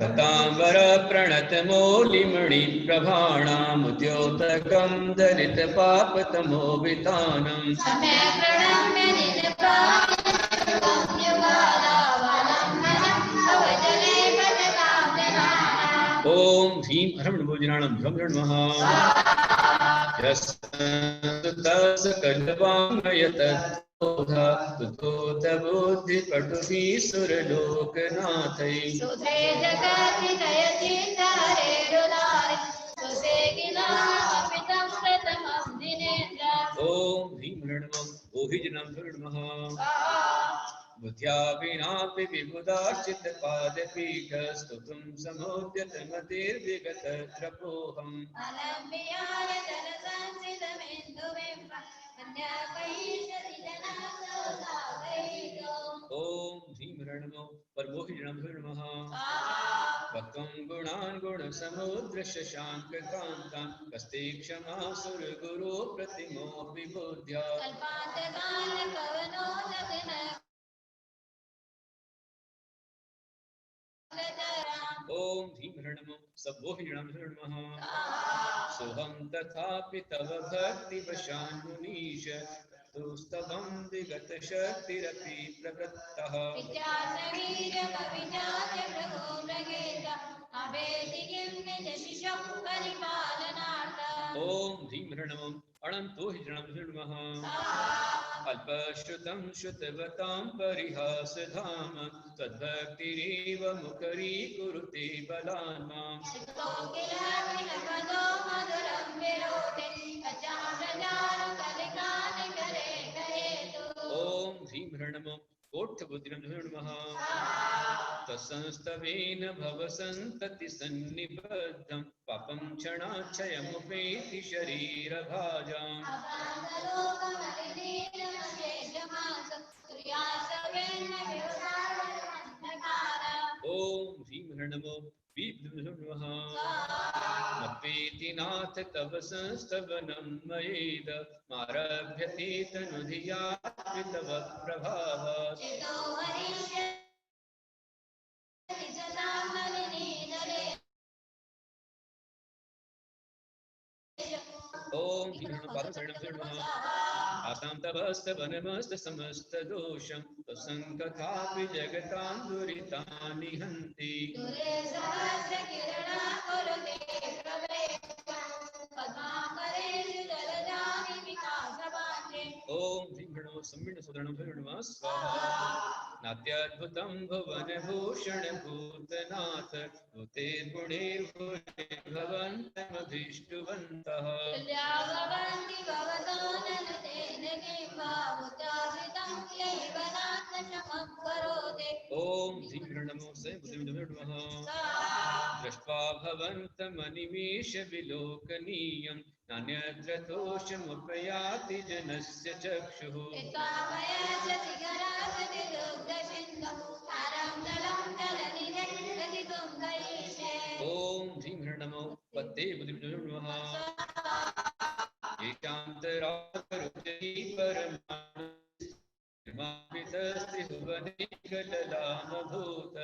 A: भक्तांबर प्रणत मौलिमणि प्रभाणामुद्योतकं दलित पापतमोवितानम्
B: समय प्रणम्य
A: ओम भीम हरम भोजनाणं भ्रम नमः यस्सकलवाङ्मयत तुतोत बुद्धि पटुभि सुरलोकनाथै
B: सुधे जगत् जय चिंतारे रुलारे सुसे गिला अपितम प्रथमं दिनेन्द्र
A: ओम भीम नमः ओहिजनं नमः बुद्ध्या विनापि विबुधार्चित पादपीठस्तुतं समुद्यतमतिर्विगतत्रपोऽहम्
B: अनम्बियाय जनसंसितमेन्दुबिम्ब अन्यपैषदि जनासोदागैतो
A: ओम भीम नमः परमोहिजनं नमः भक्तं गुणान् गुणसमुद्र शशांक कान्तां कस्ते क्षमा सुरगुरो प्रतिमो विबुद्ध्या
B: कल्पान्तकाल कवनो जगन
A: ओम भीम नमः सबोहिजनं नमः सोहं तथापि तव भक्ति वशान् मुनीश तुस्तवं विगत शक्तिरपि प्रवृत्तः
B: विद्यासवीर कविजात प्रभो मृगेत अभेदिकिं निज शिशुं परिपालनार्थ
A: ओम भीम नमः अनंतो हिजनं नमः अल्पश्रुतं श्रुतवतां परिहासधाम तद्भक्तिरेव मुकरी कुरुते बलान् माम्
B: चित्तो किलविलपदो मधुरं विरोधे अजानजानु कलिकानि करे कहेतु
A: ओम भीम नमः कोट्ठबुद्धिं नमः तत्संस्तवेन भवसन्तति सन्निबद्धं पापं क्षणाक्षयमुपेति शरीरभाजाम् ओम भीम नमो नमः मत्वेति नाथ तव संस्तवनं मयेद मारभ्यते तनुधिया तव प्रभावात् ओम भीम नमः आसां तवस्तवनमस्त समस्त दोषं तत्सङ्कथापि जगतां दुरितानि हन्ति ओम भीम नमः सम्मिण्ड सुदरणं नमः स्वाहा नात्याद्भुतं भुवनभूषण भूतनाथ भूतेर्गुणैर्भुवने भवन्तमभीष्टवन्तः ओम भीम नमो नमः दृष्ट्वा भवन्तमनिमेष विलोकनीयं नान्यत्र दोषमुपयाति जनस्य चक्षुः ओम भीम नमो पते नमः येषान्तराकरुजयी परमानस्त्रिभुवने गललामभूत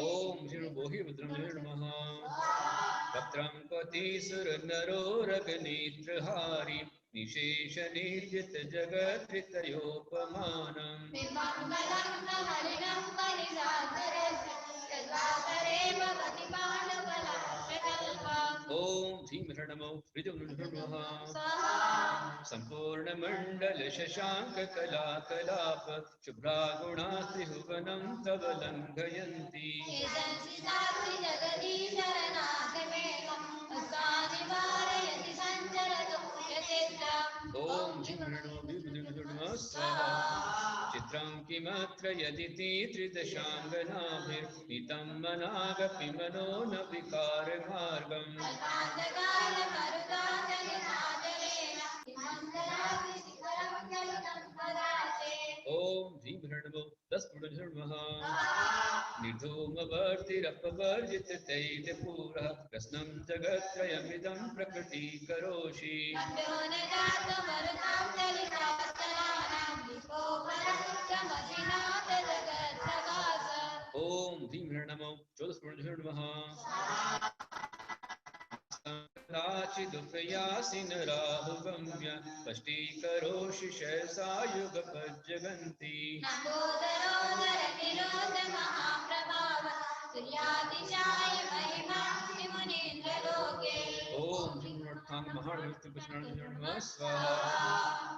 A: ओम भीम नमः भद्रं पति सुरनरो रगनेत्रहारी निशेष निर्जित जगत्रितयोपमानम् ओम भीम नमो नमः संपूर्ण मंडल शशांक कला कलाप शुभ्रा गुणा त्रिभुवनं तव लंघयन्ति
B: जगदीश शरणागमेकम् अस्मानिवारयति सञ्चरतु यतेन्द्रम्
A: ॐ झिं स्वाहा चित्रं किमत्र यदिति त्रिदशाङ्गनाभिर्नीतं मनागपि मनो न विकारमार्गम् ॐ ह्रीं नमो 10 पुनर्जन्मः निर्धूमवर्तिरपवर्जित तैलपूरः प्रश्नं जगत्त्रयमिदं प्रकटीकरोषि ॐ ह्रीं नमो 14 पुनर्जन्मः कदाचिदुपयासिन राहुगम्य स्पष्टीकरोषि शयसायुगपज्जगन्ति ॐ महामृत्युकृष्ण स्वाहा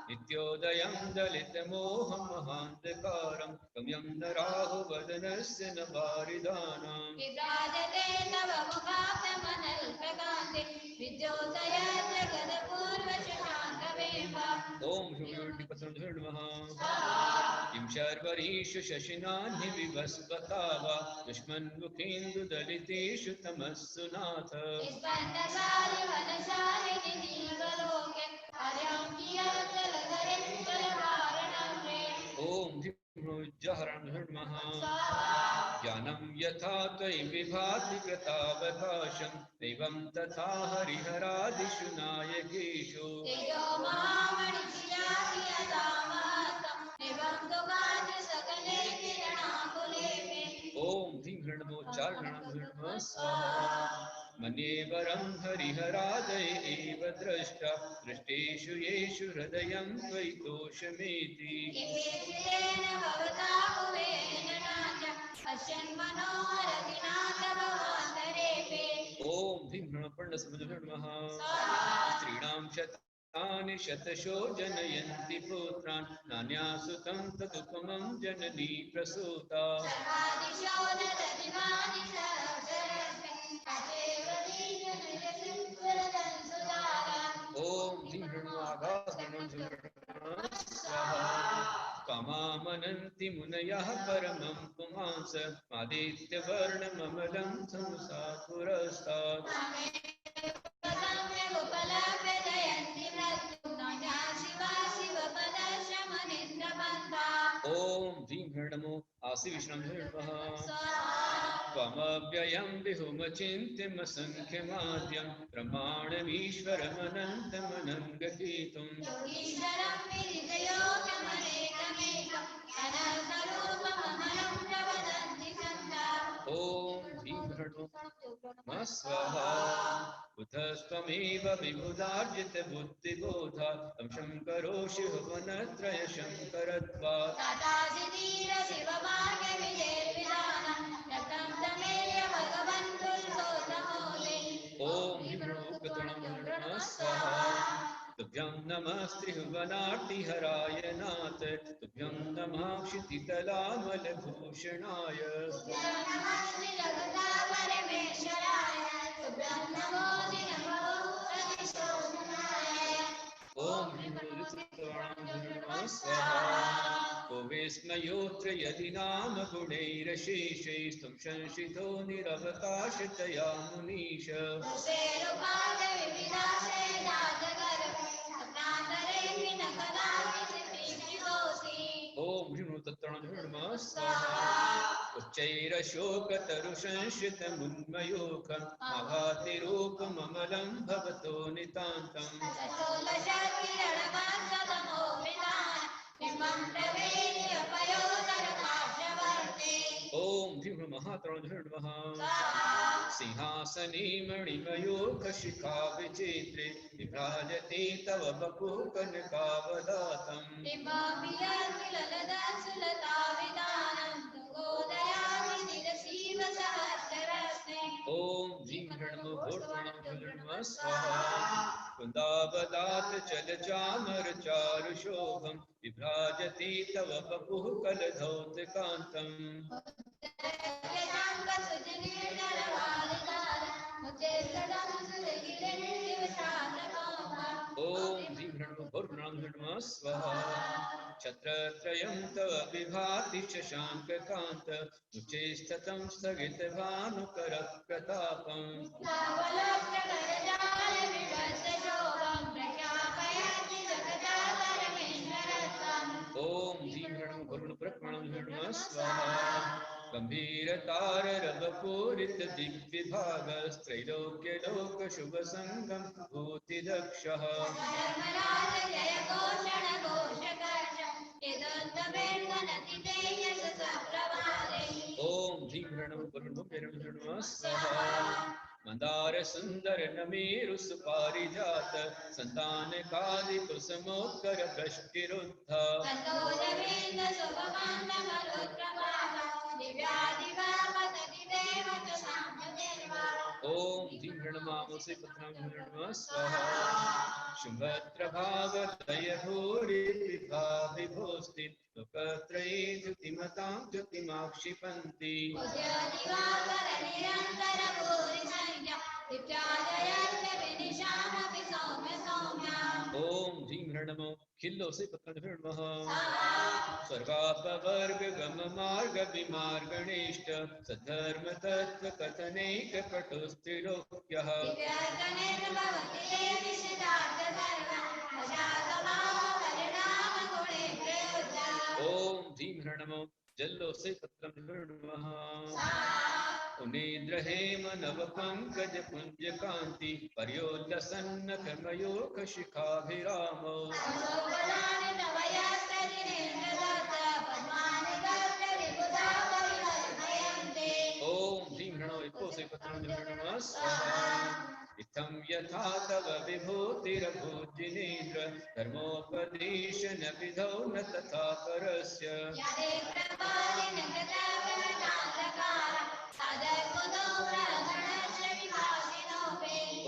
A: नित्योदयं दलितमोहं महान्धकारं गम्यं न राहुवदनस्य न वारिदानाम् ॐ नमः किं शर्वरीषु शशिनान्हि विवस्वता वा दुष्मन्मुखेन्दुदलितेषु तमस्सु नाथ ॐ नमः ज्ञानं यथा त्वयि विभाति कृतावकाशं दैवं तथा हरिहरादिषु नायकेषु ॐ ह्रीं नमो चारणं स्वाहा मन्येवरं हरिहरादय एव द्रष्टा दृष्टेषु येषु हृदयं त्वयि तोषमेति ॐ ह्रीं नमः स्त्रीणां शतानि शतशो जनयन्ति पुत्रान् नान्यासुतं तदुपमं जननी प्रसूता ॐ ह्रीं कामामनन्ति मुनयः परमं पुमांस आदित्यवर्णममलं तमसा पुरस्तात् ॐ ह्रीं नमो आसिविष्णुः त्वमव्ययं विहुमचिन्त्यमसङ्ख्यमाद्यं प्रमाणमीश्वरमनन्तमनङ्गहीतुम् ॐ ह्रीं नमः स्वाहा बुधस्त्वमेव विबुधार्जित बुद्धिबोधा तं शङ्करोषि भुवनत्रय शङ्करत्वात् ॐ ह्रीं स्वाहा तुभ्यं नमः त्रिभुवनाटिहराय नाथ तुभ्यं नमः क्षितितलामलभूषणाय ॐ स्वाहा को विस्मयोऽत्र यदि नाम गुणैरशेषैस्त्वं संशितो निरवकाशतया मुनीश ॐ ह्रीं स्वाहा उच्चैरशोकतरुसंश्रितमुन्मयोखं महातिरूपममलं भवतो नितान्तम् ॐ ह्रीं महातरणः सिंहासने मणिमयोखशिखा विचित्रे विभ्राजते तव बपु कनकावदातम् ॐ ह्रीं स्वाहा कुन्दाब पदात् चल चामर चारु शोभम विभ्राजति तव बपुः कलधौतकान्तम् ओम ह्रीं ह्रण्मः स्वाहा छत्रत्रयं तव विभाति शशाङ्ककान्त मुचे स्थितं स्थगितभानुकर प्रतापम् ओम ह्रीं ह्रण्मः स्वाहा गंभीरतार रवपूरित दिव्य भागस्त्रैलोक्य लोक शुभ संगम भूति दक्षः ओम ह्रीं ह्रण्मः स्वाहा मंदार सुंदर नमेरु सुपारिजात संतान कादि कुसुमोत्कर वृष्टिरुद्ध ओम ह्रीं ह्रण्मः स्वाहा शुभद्रभावदय भूरि विभोस्ति लोकत्रये द्युतिमतां द्युतिमाक्षिपन्ति ओम ह्रीं ह्रण्मः खिल्लो से पत्रः स्वर्गापवर्ग गम मार्ग विमार्गणेष्ट सद्धर्म तत्व कथनैक पटुस्त्रिलोक्यः ओम ह्रीं ह्रण्मः जल्लो से पत्रः उनिद्रहेम नव पंकज पुंज कांति पर्योल्लसन्न कमयोक शिखाभिराम ओम ह्रीं ह्रण्मः स्वाहा इत्थं यथा तव विभूतिरभूतिनेत्र धर्मोपदेशन विधौ न तथा परस्य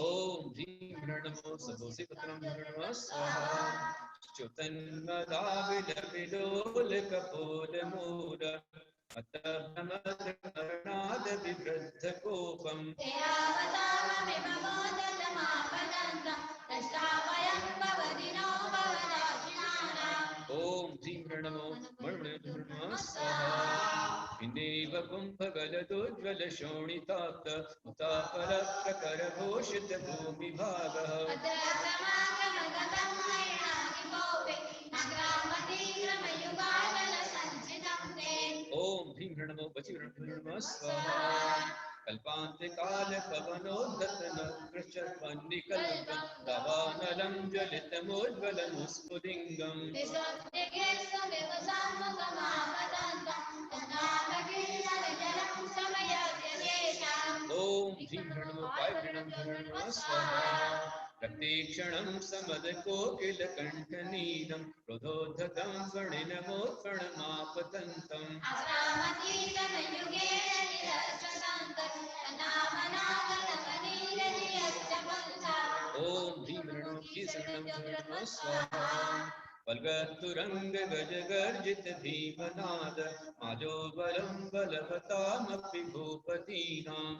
A: ओम ह्रीं ह्रण्मः सबोसि पत्रः स्वाहा च्युतन्मदाविलोल कपोल मूल अतभ्रमद्रमरणाद विवृद्ध कोपम् ओम ह्रीं ह्रण्मः स्वाहा विनेव कुंभगलदोज्ज्वल शोणिताप्त मुताफल प्रकर भूषित भूमिभागः ओम ह्रीं ह्रण्मः स्वाहा कल्पांत काल पवनोद्धत नक्रशपन्निकल्पं दावानलं ज्वलितमोज्ज्वलमुस्फुलिङ्गम् ओम ह्रीं ह्रण्मः स्वाहा प्रतीक्षणं समदकोकिलकण्ठनीनं क्रोधोद्धतं फणिनमोत्फणमापतन्तम् ओम ह्रीं ह्रण्मः स्वाहा बलगतुरंग गज गर्जित भीमनाद माजो बलं बलवतामपि भूपतीनाम्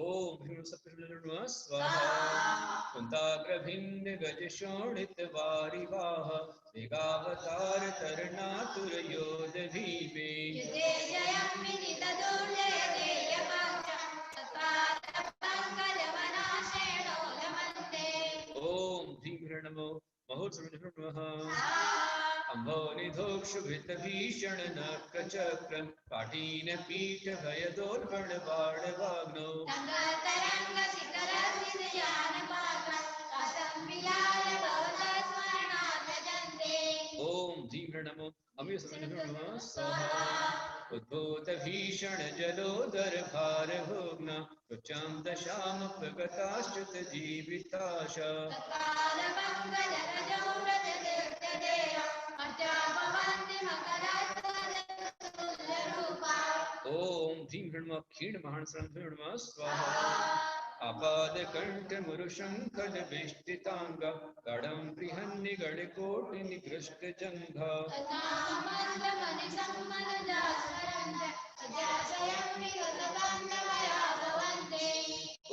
A: ओम ह्रीं स्वाहा कुंताग्रभिन्न गज शोणित वारिवाह वेगावतार तरणातुर योध भीमे ओम ह्रीं ह्रण्मः अम्भोनिधोक्षुभित भीषण नक्रचक्र पाटीन पीठ भयदोर्बण बाणवाग्नौ ओम ह्रीं ह्रण्मः स्वाहा उद्भूत भीषण जलोदर भार भोग्ना रुचां दशाम प्रगताश्च्युत जीविताशा ओम हृण्म क्षीण महान स्वाहा आपादकंठ मुरुशंखल वेष्टितांग गड़ं बृहन्नि गणकोटि निकृष्ट जंघा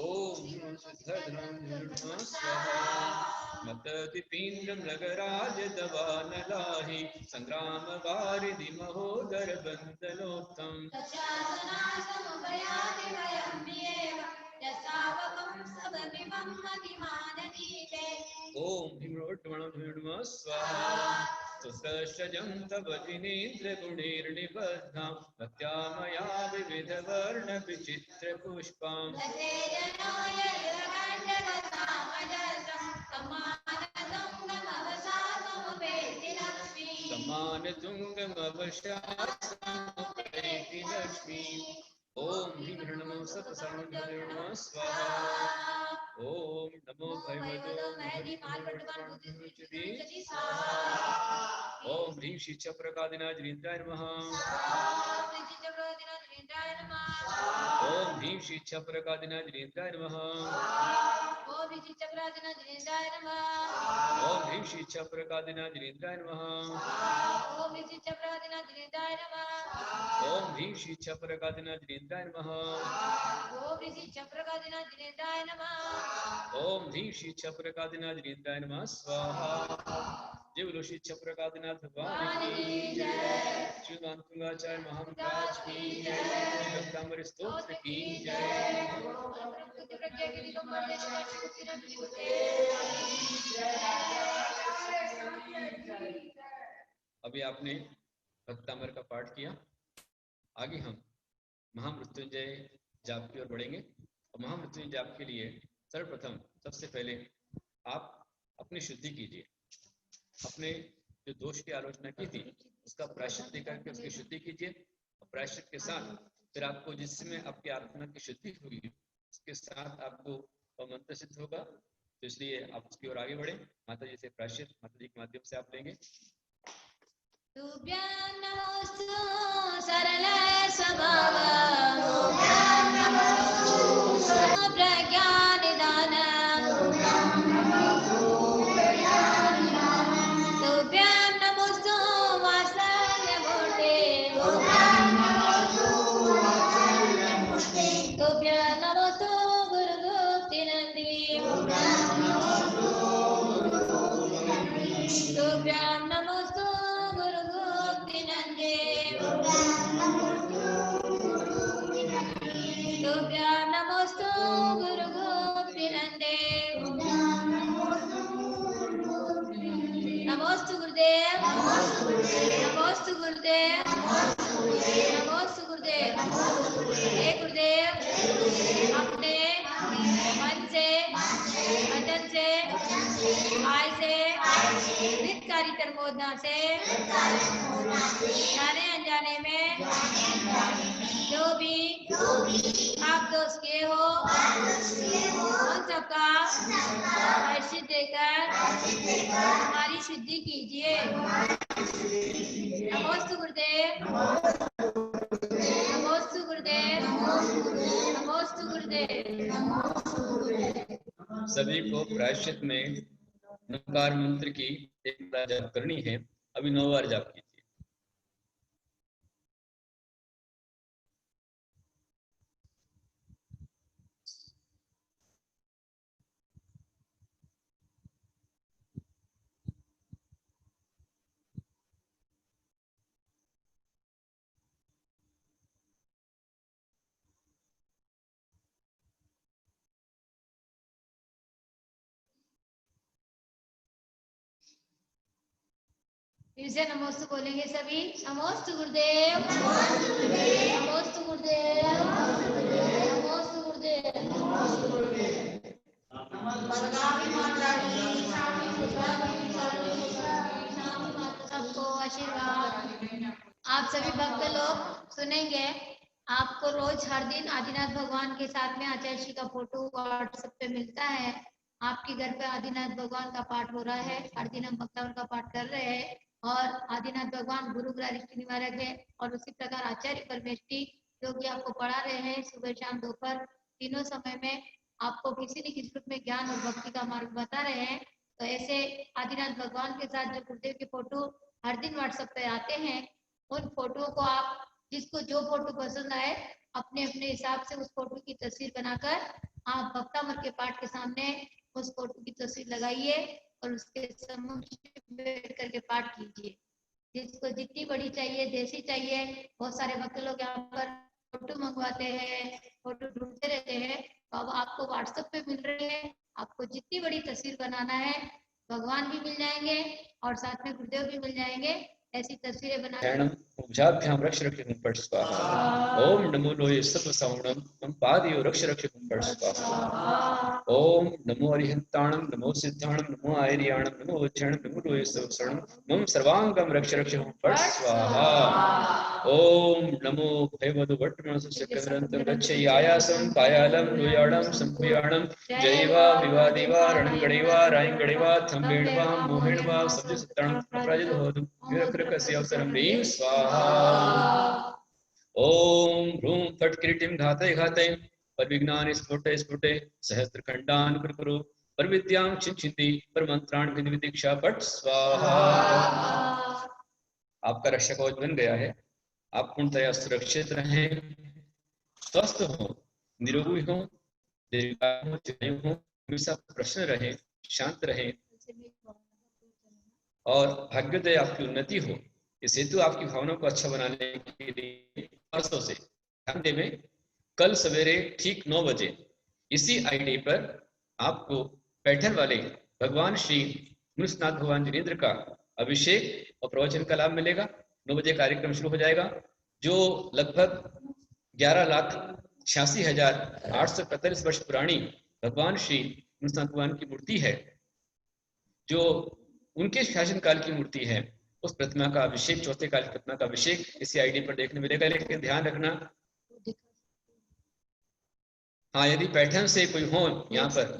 A: ओम शुद्धधर्म स्वाहा मततिपींद्र मृगराज दवान लाहि संग्राम वारिधि महोदर बंदनोत्तम ओम भीमोट्टमणं स्वाहा सुसर्षजं तव जिनेन्द्र गुणैर्निबद्धां भक्त्यामया विविधवर्ण विचित्र पुष्पां समानतुङ्गमवशासमुपैति लक्ष्मी ओम ह्रीं नमो सतसर्वं स्वाहा ओम नमो भगवतो ओम ह्रीं शिक्षप्रकादिनाजनेन्द्राय नमः ओम ह्रीं शिक्षप्रकादिनाजनेन्द्राय नमः ओम ह्रीं शिक्षप्रकादिनाजनेन्द्राय नमः ओम ह्रीं शिक्षप्रकादिनाजनेन्द्राय नमः ओम ह्रीं शिक्षप्रकादिनाजनेन्द्राय नमः स्वाहा जय बोलो शिक्षप्रकादिनाथ भगवान की जय श्रीमान तुंगाचार्य महामंत्राज की जय श्री स्तोत्र की जय अभी आपने भक्तामर का पाठ किया। आगे हम महामृत्युंजय जाप की ओर बढ़ेंगे और महामृत्युंजय जाप के लिए सर्वप्रथम सबसे पहले आप अपनी शुद्धि कीजिए। अपने जो दोष की आलोचना की थी उसका प्रायश्चित लेकर के उसकी शुद्धि कीजिए और प्रायश्चित के साथ फिर आपको जिसमें आपकी आत्मा की शुद्धि होगी उसके साथ आपको मंत्र सिद्ध होगा। तो इसलिए आप उसकी ओर आगे बढ़े। माता जी से प्रायश्चित माता जी के माध्यम से आप लेंगे।
B: तुभ्यं नमोस्तु सरल स्वभाव प्रज्ञानिदान तुभ्यं नमोस्तु वात्सल्यमूर्ते तुभ्यं नमोस्तु गुरुगुप्तिनन्दी तुभ्यं नमोस्तु गुरुगुप्तिनन्दे तुभ्यं नमोस्तु गुरुगुप्तिनन्दे नमोस्तु गुरुदेव नमोस्तु गुरुदेव नमोस्तु गुरुदेव हे गुरुदेव अपने मन से वचन से आय से हितकारी कर्मोदना से जाने अनजाने में जो भी आप दोष किए हो उन सबका प्रायश्चित देकर हमारी शुद्धि कीजिए। नमोस्तु गुरुदेव नमोस्तु गुरुदेव नमोस्तु गुरुदेव।
A: सभी को प्रायश्चित में नमस्कार मंत्र की एक बार जाप करनी है। अभी 9 बार जाप कीजिए।
B: फिर से नमोस्तु बोलेंगे सभी। नमोस्तु गुरुदेव नमोस्तु गुरुदेव नमोस्तु गुरुदेव। सबको आशीर्वाद। आप सभी भक्त लोग सुनेंगे। आपको रोज हर दिन आदिनाथ भगवान के साथ में आचार्य जी का फोटो व्हाट्सएप पे मिलता है। आपके घर पे आदिनाथ भगवान का पाठ हो रहा है। हर दिन हम भक्तावन का पाठ कर रहे हैं और आदिनाथ भगवान गुरु ग्रह रिष्टि निवारक है और उसी प्रकार आचार्य परमेष्टि जो कि आपको पढ़ा रहे हैं सुबह शाम दोपहर तीनों समय में आपको किसी न किसी रूप में ज्ञान और भक्ति का मार्ग बता रहे हैं। तो ऐसे आदिनाथ भगवान के साथ जो गुरुदेव के फोटो हर दिन व्हाट्सएप पे आते हैं, उन फोटो को आप जिसको जो फोटो पसंद आए अपने अपने हिसाब से उस फोटो की तस्वीर बनाकर आप भक्तामृत के पाठ के सामने उस फोटो की तस्वीर लगाइए और उसके सम्मुख बैठ करके पाठ कीजिए। जिसको जितनी बड़ी चाहिए, देसी चाहिए, बहुत सारे भक्त लोग यहाँ पर फोटो मंगवाते हैं, फोटो ढूंढते रहते हैं, तो अब आपको व्हाट्सएप पे मिल रही है। आपको जितनी बड़ी तस्वीर बनाना है, भगवान भी मिल जाएंगे और साथ में गुरुदेव भी मिल जाएंगे। ऐसी तस्वीरें बनाना।
A: उभयाभ्यां रक्ष रक्षितं पठ स्वाहा। ओम नमो लोये सत्वसावणं मम पादयो रक्ष रक्षितं पठ स्वाहा। ओम नमो अरिहंताणं नमो सिद्धाणं नमो आयर्याणं नमो वज्रणं नमो लोये सवसरणं मम सर्वांगं रक्ष रक्षितं पठ स्वाहा। ओम नमो भयवदु वट्टमनसस्य केन्द्रं गच्छै आयासं कायालं लोयाडं संपुयाणं जयवा विवादिवा रणगणेवा रायंगणेवा थंबेणवा मोहेणवा सब्जसत्ताणं प्रजदहोदु विरक्रकस्य अवसरं ह्रीं स्वाहा। ओम ह्रूं फट् किरीटिं घातय घातय परविघ्नानि स्फुटे स्फुटे सहस्त्रखण्डान् कुरु परविद्यां छिञ्छिति परमन्त्रान् विधि दीक्षा पठ स्वाहा। आपका रक्षा कवच बन गया है। आप पूर्णतया सुरक्षित रहें, स्वस्थ हो, निरोगी हो, दीर्घायु हो, चिरायु हो, हमेशा प्रसन्न रहे, शांत रहे और भाग्योदय आपकी उन्नति हो। इस हेतु आपकी भावनाओं को अच्छा बनाने के लिए परसों से ध्यान दें, कल सवेरे ठीक 9 बजे इसी आईडी पर आपको पैठन वाले भगवान श्री मुनिनाथ भगवान जिनेन्द्र का अभिषेक और प्रवचन का लाभ मिलेगा। 9 बजे कार्यक्रम शुरू हो जाएगा, जो लगभग 11,86,845 वर्ष पुरानी भगवान श्री मुनिनाथ भगवान की मूर्ति है, जो उनके शासन काल की मूर्ति है। उस प्रतिमा का अभिषेक, चौथे काल की प्रतिमा का अभिषेक इसी आईडी पर देखने मिलेगा। लेकिन ध्यान रखना, हाँ, यदि पैठन से कोई हो यहाँ पर,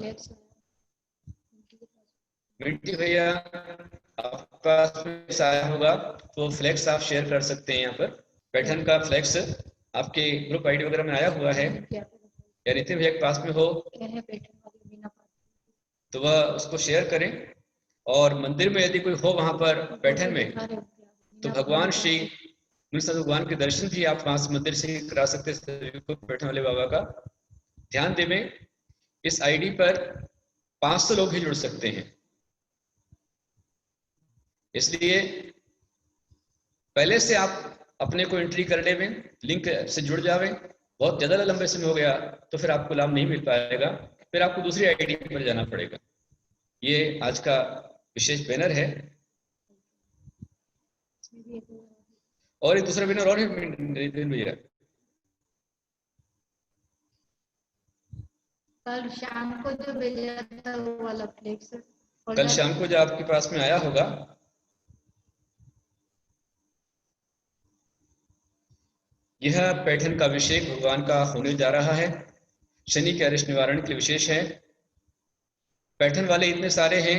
A: मिंटी भैया आपके पास आया होगा तो फ्लैक्स आप शेयर कर सकते हैं। यहाँ पर पैठन का फ्लैक्स आपके ग्रुप आईडी वगैरह में आया हुआ है, या नितिन भैया के पास में हो तो वह उसको शेयर करें। और मंदिर में यदि कोई हो वहां पर पैठन में, तो भगवान श्री मुनिनाथ भगवान के दर्शन भी आप वहां से मंदिर से करा सकते हैं पैठन वाले बाबा का। ध्यान दें, इस आईडी पर 500 लोग ही जुड़ सकते हैं, इसलिए पहले से आप अपने को एंट्री कर ले, लिंक से जुड़ जावे। बहुत ज्यादा लंबे समय हो गया तो फिर आपको लाभ नहीं मिल पाएगा, फिर आपको दूसरी आईडी पर जाना पड़ेगा। ये आज का विशेष बैनर है। और एक दूसरा बैनर और है भैया,
B: कल शाम को जो भेजा था वो वाला फ्लेक्स,
A: कल शाम को जो आपके पास में आया होगा, यह पैठन का अभिषेक भगवान का होने जा रहा है। शनि के अरिष्ट निवारण के लिए विशेष है। पैठन वाले इतने सारे हैं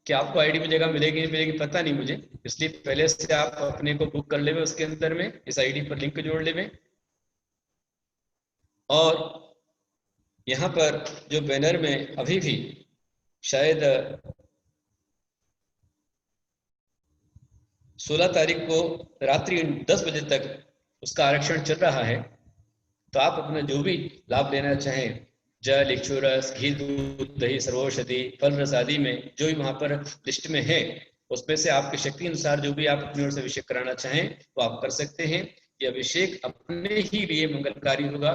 A: कि आपको आईडी में जगह मिलेगी नहीं मिलेगी पता नहीं मुझे, इसलिए पहले से आप अपने को बुक कर ले, उसके अंदर में इस आईडी पर लिंक जोड़ ले। और यहाँ पर जो बैनर में अभी भी शायद 16 तारीख को रात्रि 10 बजे तक उसका आरक्षण चल रहा है, तो आप अपना जो भी लाभ लेना चाहें, जल, इक्षु रस, घी, दूध, दही, सर्वौषधि, फल रस आदि में जो भी वहां पर लिस्ट में है, उसमें से आपकी शक्ति अनुसार जो भी आप अपनी ओर से अभिषेक कराना चाहें वो आप कर सकते हैं। ये अभिषेक अपने ही लिए मंगलकारी होगा,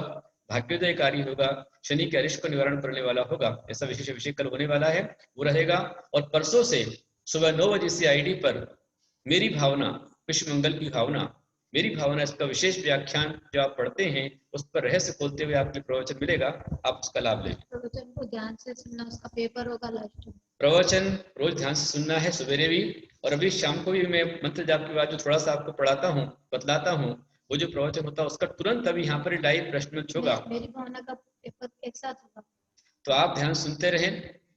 A: भाग्योदयकारी होगा, शनि के अरिष्ट को निवारण करने वाला होगा। ऐसा विशेष अभिषेक कल होने वाला है, वो रहेगा। और परसों से सुबह 9 बजे इसी आईडी पर मेरी भावना, विश्व मंगल की भावना, मेरी भावना, इसका विशेष व्याख्यान जो आप पढ़ते हैं उस पर रहस्य खोलते हुए आपके प्रवचन मिलेगा, आप उसका लाभ लें।
B: प्रवचन को ध्यान से सुनना, उसका पेपर होगा लास्ट में।
A: प्रवचन रोज ध्यान से सुनना है, सवेरे भी और अभी शाम को भी। मैं मंत्र जाप के बाद जो थोड़ा सा आपको पढ़ाता हूँ, बतलाता हूँ, वो जो प्रवचन होता है उसका तुरंत अभी यहाँ पर लाइव प्रश्न होगा।
B: मेरी भावना का पेपर एक साथ होगा,
A: तो आप ध्यान सुनते रहें।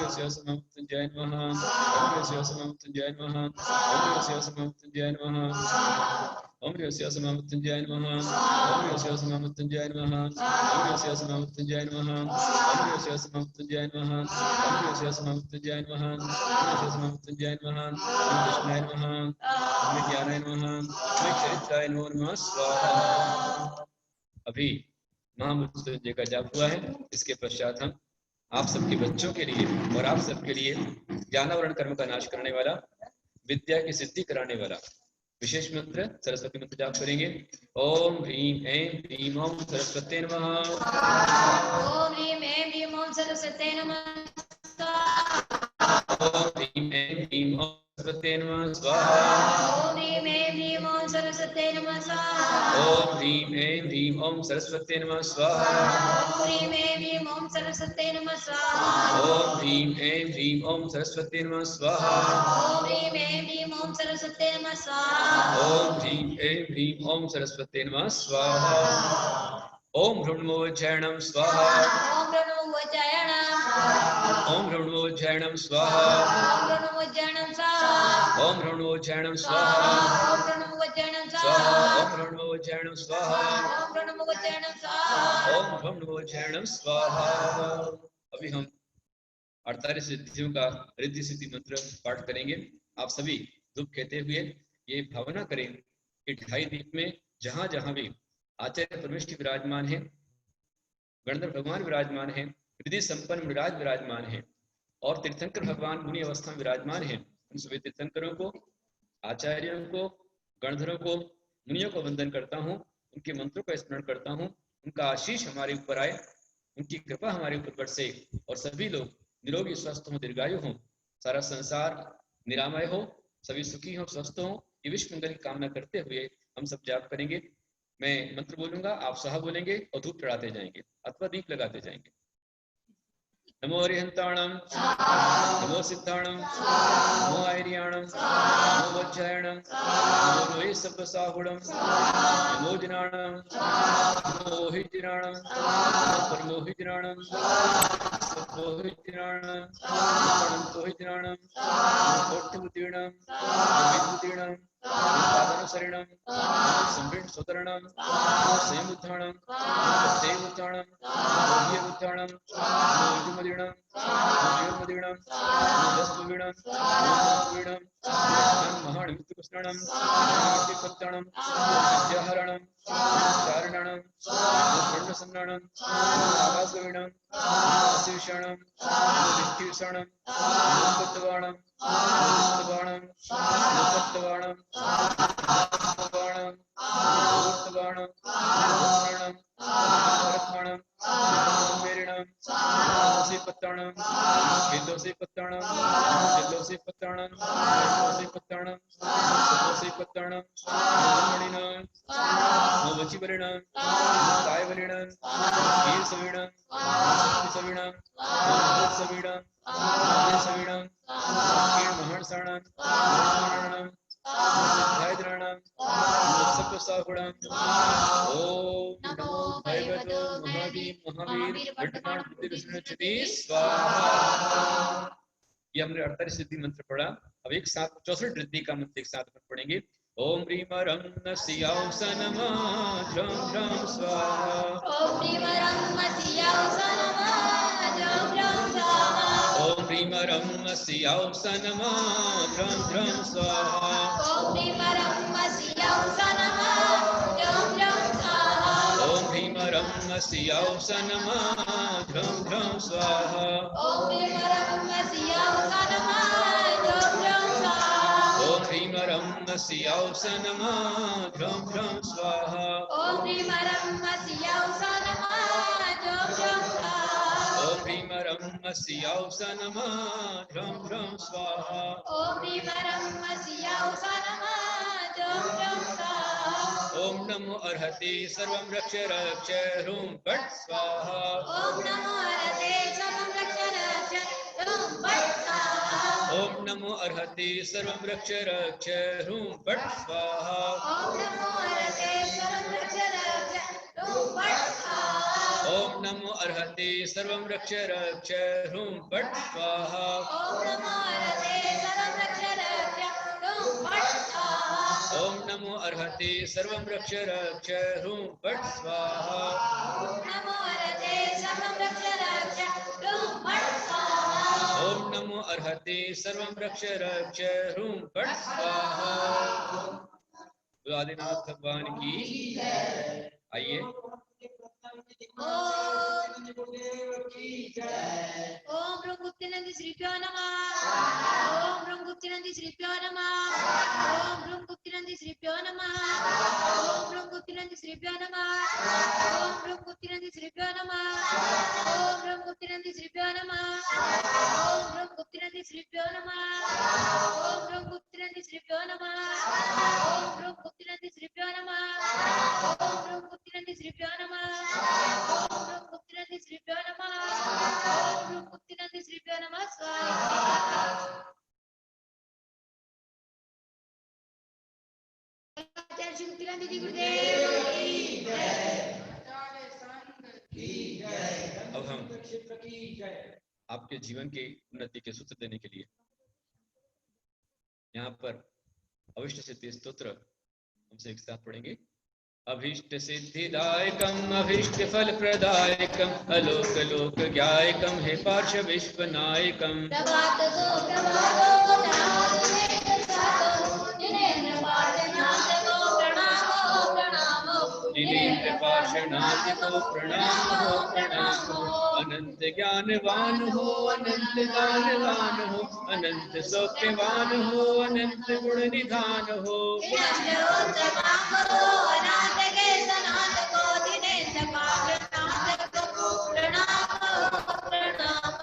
A: मृत्युंजय नमः ओम मृत्युंजय नमः ओम मृत्युंजय नमः ओम मृत्युंजय नमः ओम मृत्युंजय नमः ओम मृत्युंजय नमः ओम मृत्युंजय नमः ओम मृत्युंजय नमः ओम मृत्युंजय नमः ओम कृष्णाय नमः ओम ज्ञानाय नमः ओम चरित्राय नमः स्वाहा। अभी महामृत्युंजय का जाप हुआ है। इसके पश्चात हम आप सबके बच्चों के लिए और आप सबके लिए ज्ञानावरण कर्म का नाश करने वाला, विद्या की सिद्धि कराने वाला विशेष मंत्र सरस्वती मंत्र जाप करेंगे। ओम ह्रीं ऐं ह्रीं ओम सरस्वती नमः।
B: ओम ह्रीं ऐं ह्रीं ओम सरस्वती नमः।
A: ओम ह्रीं ऐं ह्रीं ओम सरस्वती नमः स्वाहा।
B: ओम ह्रीं ऐं ह्रीं ओम सरस्वती नमः स्वाहा।
A: ओम ह्रीं ऐं ह्रीं ओम सरस्वती नमः स्वाहा।
B: ओम ह्रीं ऐं ह्रीं ओम सरस्वती नमः स्वाहा।
A: ओम ह्रीं ऐं ह्रीं ओम सरस्वती नमः स्वाहा।
B: ओम ह्रीं ऐं ह्रीं ओम सरस्वती नमः स्वाहा।
A: ओम ह्रीं ऐं ह्रीं ओम सरस्वती नमः स्वाहा। ओम ह्रण्मोज्जयणं स्वाहा।
B: ओम रणोज्जयणं
A: ओम ह्रण्मोज्जयणं स्वाहा।
B: ओम रणोज्जयणं स्वाहा।
A: ओम ह्रण्मोज्जयणं स्वाहा।
B: ओम रणोज्जयणं
A: स्वाहा।
B: स्वाहा।
A: ओम ह्रण्मोज्जयणं स्वाहा।
B: ओम रणोज्जयणं स्वाहा।
A: ओम ह्रण्मोज्जयणं स्वाहा। अभी हम 48 सिद्धियों का रिद्धि सिद्धि मंत्र पाठ करेंगे। आप सभी धूप कहते हुए ये भावना करें कि 2.5 दीप में जहां जहां भी आचार्य परमेष्ठी विराजमान है, गणधर भगवान विराजमान है, रिद्धि संपन्न मुनिराज विराजमान है और तीर्थंकर भगवान मुनि अवस्था में विराजमान है, उन सभी तीर्थंकरों को, आचार्यों को, गणधरों को, मुनियों को वंदन करता हूँ, उनके मंत्रों का स्मरण करता हूँ, उनका आशीष हमारे ऊपर आए, उनकी कृपा हमारे ऊपर बरसे और सभी लोग निरोगी स्वस्थ हो, दीर्घायु हो, सारा संसार निरामय हो, सभी सुखी हो, स्वस्थ हो, ये विश्व मंगल की कामना करते हुए हम सब जाप करेंगे। मैं मंत्र बोलूंगा, आप सहा बोलेंगे और धूप चढ़ाते जाएंगे अथवा दीप लगाते जाएंगे। नमो अरिहंताणं, नमो सिद्धाणं, नमो आयर्याणं, नमो वज्रायणं, नमो रोहि सब्बसाहुणं, नमो जिनाणं, नमो हिजिनाणं, नमो परमोहिजिनाणं, सब्बोहिजिनाणं, अनंतोहिजिनाणं, कोट्यवतीर्णं, विद्युतीर्णं, पादानुसरणं, संभिट सुतरणं, संयुत्थाणं, देवुत्थाणं, योग्यवुत्थाणं, योगमदीणं, योगमदीणं, दस्तवीणं, दस्तवीणं, महानिमित्तकृष्णं, महानिमित्तकृष्णं, विद्याहरणं, चारणं, दण्डसन्नानं, आकाशवीणं, शिवशरणं, विष्णुशरणं, मुक्तवाणं, मुक्तवाणं, मुक्तवाणं, मुक्तवाणं, मुक्तवाणं, मुक्तवाणं, रत्नाणं, मेरिणं, दोषीपत्ताणं, विदोषीपत्ताणं, विदोषीपत्ताणं, विदोषीपत्ताणं, सदोषीपत्ताणं, मणिनं, नवचिवरणं, कायवरणं, वीरसवीणं, शक्तिसवीणं, सवीणं, सवीणं, कीर्महर्षणं, महर्षणं, सिद्धायद्रणं, सप्तसाहुणं। ओम नमो भगवतो महावीर वर्तमान बुद्धिर्विष्णुचिति स्वाहा। ये हमने 48 सिद्धि मंत्र पढ़ा। अब एक साथ 64 रिद्धि का मंत्र एक साथ पढ़ेंगे। ओम ह्रीं रं नस्यावसनमा ह्रं ह्रं स्वाहा।
B: ओम ह्रीं रं नस्यावसनमा ह्रं ह्रं स्वाहा।
A: ओम ह्रीं रं नस्यावसनमा ह्रं ह्रं स्वाहा।
B: ओम ह्रीं रं नस्यावसनमा ह्रं ह्रं स्वाहा।
A: ओम ह्रीं रं नस्यावसनमा ह्रं ह्रं स्वाहा।
B: ओम ह्रीं रं नस्यावसनमा ह्रं ह्रं स्वाहा।
A: ओम ह्रीं रं नस्यावसनमा ह्रं ह्रं स्वाहा।
B: ओम ह्रीं रं नस्यावसनमा ह्रं ह्रं स्वाहा।
A: ओम ह्रीं रं नस्यावसनमा ह्रं ह्रं स्वाहा।
B: ओम ह्रीं रं नस्यावसनमा ह्रं ह्रं स्वाहा।
A: ओम नमो अर्हते सर्वं रक्ष रक्ष ह्रूं फट् स्वाहा।
B: ओम नमो अर्हते सर्वं रक्ष रक्ष ह्रूं फट् स्वाहा।
A: ओम नमो अर्हते सर्वं रक्ष रक्ष ह्रूं फट् स्वाहा।
B: ओम नमो अर्हते सर्वं रक्ष रक्ष ह्रूं फट् स्वाहा।
A: ओम नमो अर्हते सर्वं रक्ष रक्ष ह्रूं फट् स्वाहा
B: ओम नमो अर्हते सर्वं रक्ष रक्ष ह्रूं फट् स्वाहा
A: ओम नमो अर्हते सर्वं रक्ष रक्ष ह्रूं फट् स्वाहा
B: ओम नमो अर्हते सर्वं रक्ष रक्ष ह्रूं फट् स्वाहा
A: ओम नमो अर्हते सर्वं रक्ष रक्ष ह्रूं फट् स्वाहा। आदिनाथ भगवान की आइए।
B: ओम भृंगुप्तिनंदी श्रीभ्यो नमः। ओम भृंगुप्तिनंदी श्रीभ्यो नमः। ओम भृंगुप्तिनंदी श्रीभ्यो नमः। ओम भृंगुप्तिनंदी श्रीभ्यो नमः। ओम भृंगुप्तिनंदी श्रीभ्यो नमः। ओम भृंगुप्तिनंदी श्रीभ्यो नमः। ओम भृंगुप्तिनंदी श्रीभ्यो नमः। ओम भृंगुप्तिनंदी श्रीभ्यो नमः। ओम भृंगुप्तिनंदी श्रीभ्यो नमः। ओम भृंगुप्तिनंदी श्रीभ्यो नमः। ओम भृंगुप्तिनंदी श्रीभ्यो नमः। ओम भृंगुप्तिनंदी श्रीभ्यो नमः स्वाहा। आचार्य श्री गुप्तिनंदी जी गुरुदेव की जय।
A: अब हम आपके जीवन की उन्नति के सूत्र देने के लिए यहाँ पर अभिष्ट सिद्धि स्तोत्र हमसे एक साथ पढ़ेंगे। अभीष्ट सिद्धिदायकम अभीष्ट फल प्रदायकम अलोक लोक ज्ञायकम हे पार्श्व विश्वनायकम
B: प्रभात गो प्रभातो नादे सातो जिनेन्द्र पार्श्वनाथ को प्रणामो प्रणामो
A: जिनेन्द्र पार्श्वनाथ को प्रणाम हो प्रणाम हो। अनंत ज्ञानवान हो अनंत दानवान हो अनंत सौख्यवान हो अनंत गुण निधान हो।
B: अनाथ के सनाथ को जिनेन्द्र पार्श्वनाथ को प्रणाम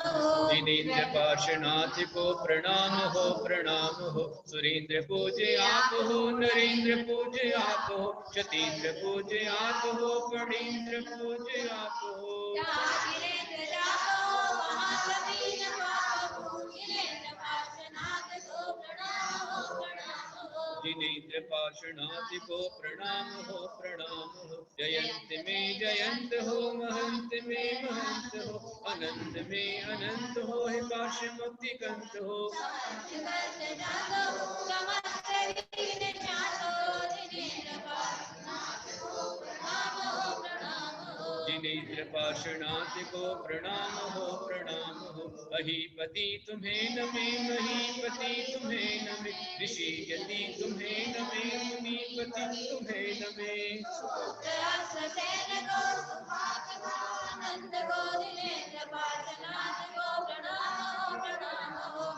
B: हो।
A: जिनेन्द्र पार्श्वनाथ को प्रणाम हो प्रणाम हो। सुरेंद्र पूज्य आप हो नरेंद्र पूज्य आप हो शतीन्द्र पूज्य आप हो फणीन्द्र पूज्य आप हो।
B: जिनेन्द्र जातो महाप्रवीण पापो जिनेन्द्र पार्श्वनाथ को प्रणाम हो प्रणाम हो।
A: जिनेन्द्र पार्श्वनाथ को प्रणाम हो प्रणाम हो। जयंत में जयंत हो महंत में महंत हो अनंत में अनंत हो हे पार्श्व मुक्ति कंत हो। जिनेन्द्र पार्श्वनाथ को प्रणाम हो प्रणाम हो। अहीपति तुम्हें नमे महीपति तुम्हें नमे ऋषि यति तुम्हें नमे मुनिपति तुम्हें नमे।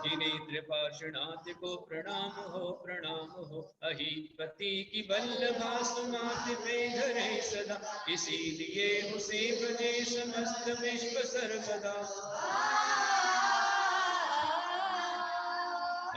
A: जिनेन्द्र पार्श्वनाथ को प्रणाम हो प्रणाम हो। अहीपति की वल्लभा सुनाथ पे धरे सदा इसीलिए उसे भजे समस्त विश्व सर्वदा।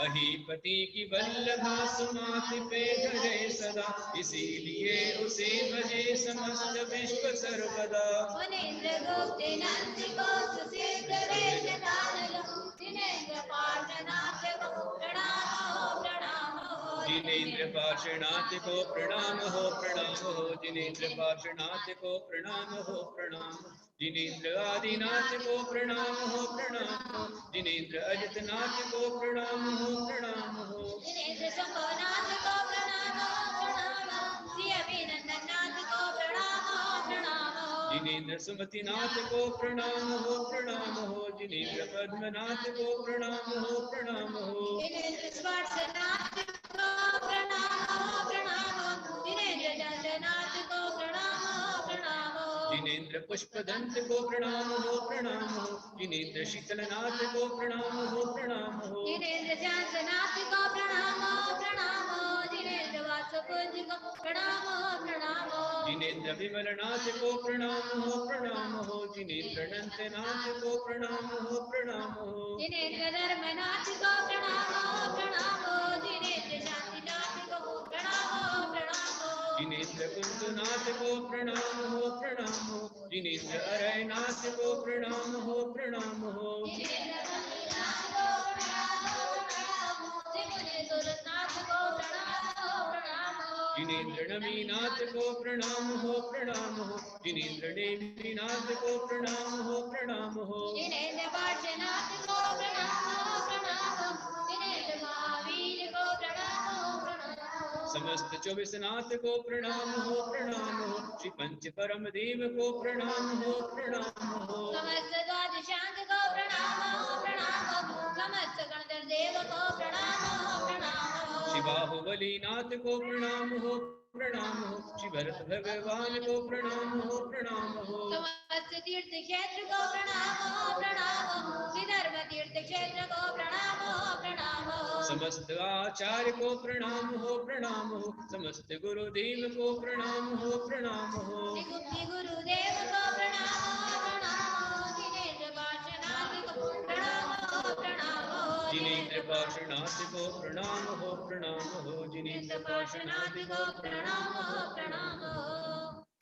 A: अहीपति की वल्लभा सुनाथ पे धरे सदा इसीलिए उसे भजे समस्त विश्व सर्वदा।
B: मुनीन्द्र गुप्तिनंद को सुशीघ्र वेद दान लो जिनेन्द्र पार्श्वनाथ को प्रणाम हो प्रणाम हो।
A: जिनेन्द्र पार्श्वनाथ को प्रणाम हो प्रणाम हो। जिनेन्द्र पार्श्वनाथ को प्रणाम हो प्रणाम हो। जिनेन्द्र आदिनाथ को प्रणाम हो प्रणाम हो। जिनेन्द्र अजितनाथ को प्रणाम हो प्रणाम हो।
B: जिनेन्द्र शंभुनाथ को प्रणाम हो प्रणाम हो। श्री अभिनंदननाथ को प्रणाम हो प्रणाम हो।
A: जिनेन्द्र सुमतिनाथ को प्रणाम हो प्रणाम हो। जिनेन्द्र पद्मनाथ को प्रणाम हो प्रणाम हो।
B: जिनेन्द्र स्वार्थनाथ को प्रणाम हो प्रणाम हो। जिनेन्द्र दंडनाथ को प्रणाम हो प्रणाम हो।
A: जिनेन्द्र पुष्पदंत को प्रणाम हो प्रणाम हो। जिनेन्द्र शीतलनाथ को प्रणाम हो प्रणाम हो।
B: जिनेन्द्र जांसनाथ को प्रणाम हो प्रणाम हो। जिनेन्द्र वासुपुंज को प्रणाम हो प्रणाम हो।
A: जिनेन्द्र विमलनाथ को प्रणाम हो प्रणाम हो। जिनेन्द्र अनंतनाथ को प्रणाम हो प्रणाम हो।
B: जिनेन्द्र धर्मनाथ को प्रणाम हो प्रणाम हो। जिनेन्द्र शांतिनाथ को प्रणाम हो प्रणाम हो।
A: जिनेन्द्र कुंदनाथ को प्रणाम हो प्रणाम हो। जिनेन्द्र अरयनाथ को प्रणाम हो प्रणाम हो।
B: जिनेन्द्र बद्रीनाथ को प्रणाम हो प्रणाम हो। जिनेन्द्र सुरनाथ को प्रणाम हो प्रणाम हो।
A: जिनेन्द्र नवीनाथ को प्रणाम हो, प्रणाम हो। जिनेन्द्र नवीनाथ को प्रणाम हो, प्रणाम हो।
B: जिनेन्द्र पार्श्वनाथ को प्रणाम हो, प्रणाम हो। जिनेन्द्र महावीर को प्रणाम हो, प्रणाम हो।
A: समस्त 24 नाथ को प्रणाम हो, प्रणाम हो। श्री पंच परम देव को प्रणाम हो, प्रणाम हो।
B: समस्त द्वादशांग को प्रणाम हो, प्रणाम हो। समस्त गणधर देव को प्रणाम हो, प्रणाम हो।
A: श्री बाहुबली नाथ को प्रणाम हो, प्रणाम हो। श्री भरत भगवान को प्रणाम हो, प्रणाम हो।
B: समस्त तीर्थ क्षेत्र को प्रणाम हो, प्रणाम हो। श्री धर्म तीर्थ क्षेत्र को प्रणाम हो, प्रणाम हो।
A: समस्त आचार्य को प्रणाम हो, प्रणाम हो। समस्त गुरुदेव को प्रणाम हो, प्रणाम हो।
B: श्री गुरुदेव को प्रणाम हो, प्रणाम हो। जिनेन्द्र पार्श्वनाथ को प्रणाम हो, प्रणाम हो।
A: जिनेन्द्र पार्श्वनाथ को प्रणाम हो, प्रणाम हो। जिनेन्द्र पार्श्वनाथ को प्रणाम हो, प्रणाम हो।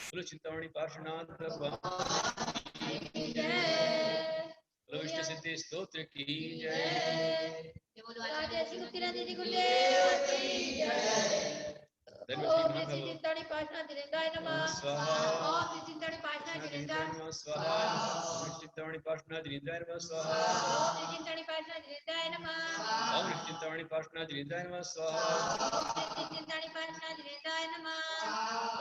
A: बोलो चिंतामणि पार्श्वनाथ भगवान की जय। बोलो इष्ट सिद्धि स्तोत्र की जय।
B: राजा श्री गुप्तिनंदिनी गुरुदेव की जय। ओम श्री चिंतामणि पार्श्वनाथ धीरेन्द्राय नमः
A: स्वाहा।
B: ओम श्री चिंतामणि पार्श्वनाथ धीरेन्द्राय नमः
A: स्वाहा। ओम चिंतामणि पार्श्वनाथ धीरेन्द्राय नमः स्वाहा।
B: ओम श्री चिंतामणि पार्श्वनाथ धीरेन्द्राय नमः
A: ओम चिंतामणि पार्श्वनाथ धीरेन्द्राय नमः स्वाहा।
B: ओम श्री चिंतामणि पार्श्वनाथ धीरेन्द्राय नमः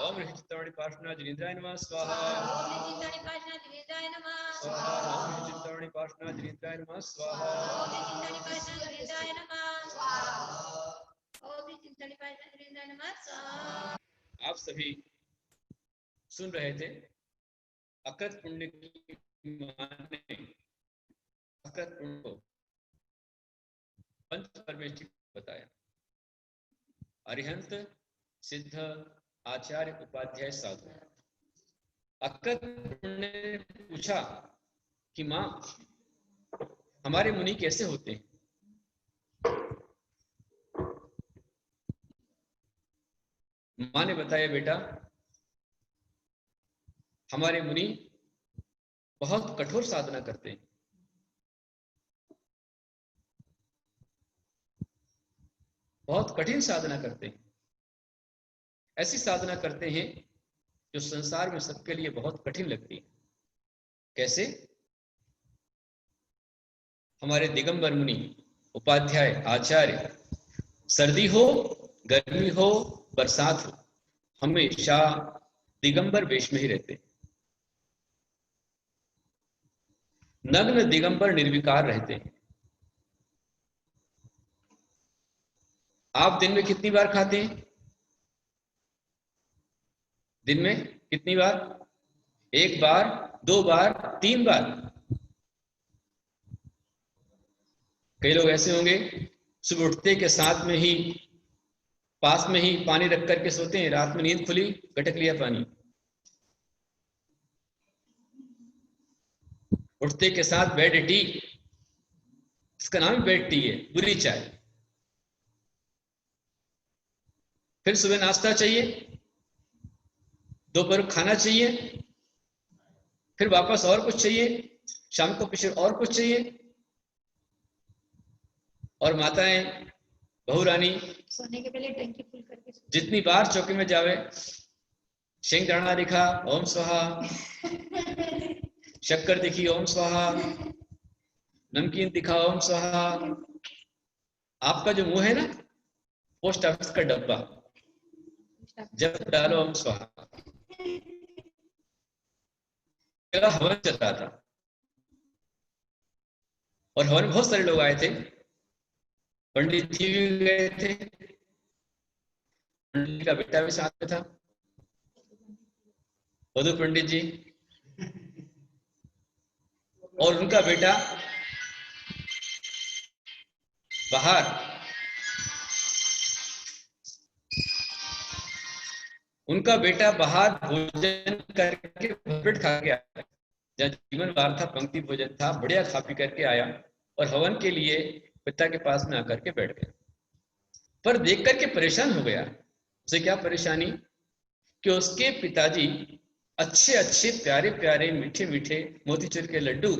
A: ओम चिंतामणि पार्श्वनाथ धीरेन्द्राय नमः स्वाहा।
B: ओम श्री चिंतामणि पार्श्वनाथ धीरेन्द्राय नमः
A: स्वाहा। ओम चिंतामणि पार्श्वनाथ धीरेन्द्राय नमः स्वाहा।
B: ओम श्री चिंतामणि पार्श्वनाथ धीरेन्द्राय नमः ओम श्री चिंतामणि पार्श्वनाथ धीरेन्द्राय नमः।
A: आप सभी सुन रहे थे अकत पुण्य की माने अकत पुण्य को पंच परमेष्टि बताया। अरिहंत सिद्ध आचार्य उपाध्याय साधु अकत पुण्य ने पूछा कि माँ हमारे मुनि कैसे होते हैं? माँ ने बताया बेटा हमारे मुनि बहुत कठोर साधना करते हैं, बहुत कठिन साधना करते हैं। ऐसी साधना करते हैं जो संसार में सबके लिए बहुत कठिन लगती है। कैसे? हमारे दिगंबर मुनि उपाध्याय आचार्य सर्दी हो गर्मी हो बरसात हो हमेशा दिगंबर वेश में ही रहते हैं। नग्न दिगंबर निर्विकार रहते हैं। आप दिन में कितनी बार खाते हैं? दिन में कितनी बार? 1 बार, 2 बार, 3 बार। कई लोग ऐसे होंगे सुबह उठते के साथ में ही पास में ही पानी रख करके सोते हैं। रात में नींद खुली गटक लिया पानी। उठते के साथ बेड टी, इसका नाम बेड टी है, बुरी चाय। फिर सुबह नाश्ता चाहिए, दोपहर खाना चाहिए, फिर वापस और कुछ चाहिए, शाम को फिर और कुछ चाहिए। और माताएं बहू रानी
B: सोने के पहले टंकी फुल करके
A: जितनी बार चौकी में जावे शेंगदाणा दिखा ओम स्वाहा, शक्कर दिखी ओम स्वाहा, नमकीन दिखा ओम स्वाहा। आपका जो मुंह है ना पोस्ट ऑफिस का डब्बा, जब डालो ओम स्वाहा। हवन चल रहा था और हवन में बहुत सारे लोग आए थे। पंडित जी भी गए थे, पंडित का बेटा भी साथ में था, वधु पंडित जी और उनका बेटा बाहर भोजन करके भरपेट खा के आया। जहाँ जीवन वार था, पंक्ति भोजन था, बढ़िया खा पी करके आया और हवन के लिए पिता के पास में आकर के बैठ गया। पर देख करके परेशान हो गया। उसे क्या परेशानी कि उसके पिताजी अच्छे अच्छे प्यारे प्यारे मीठे मीठे मोतीचूर के लड्डू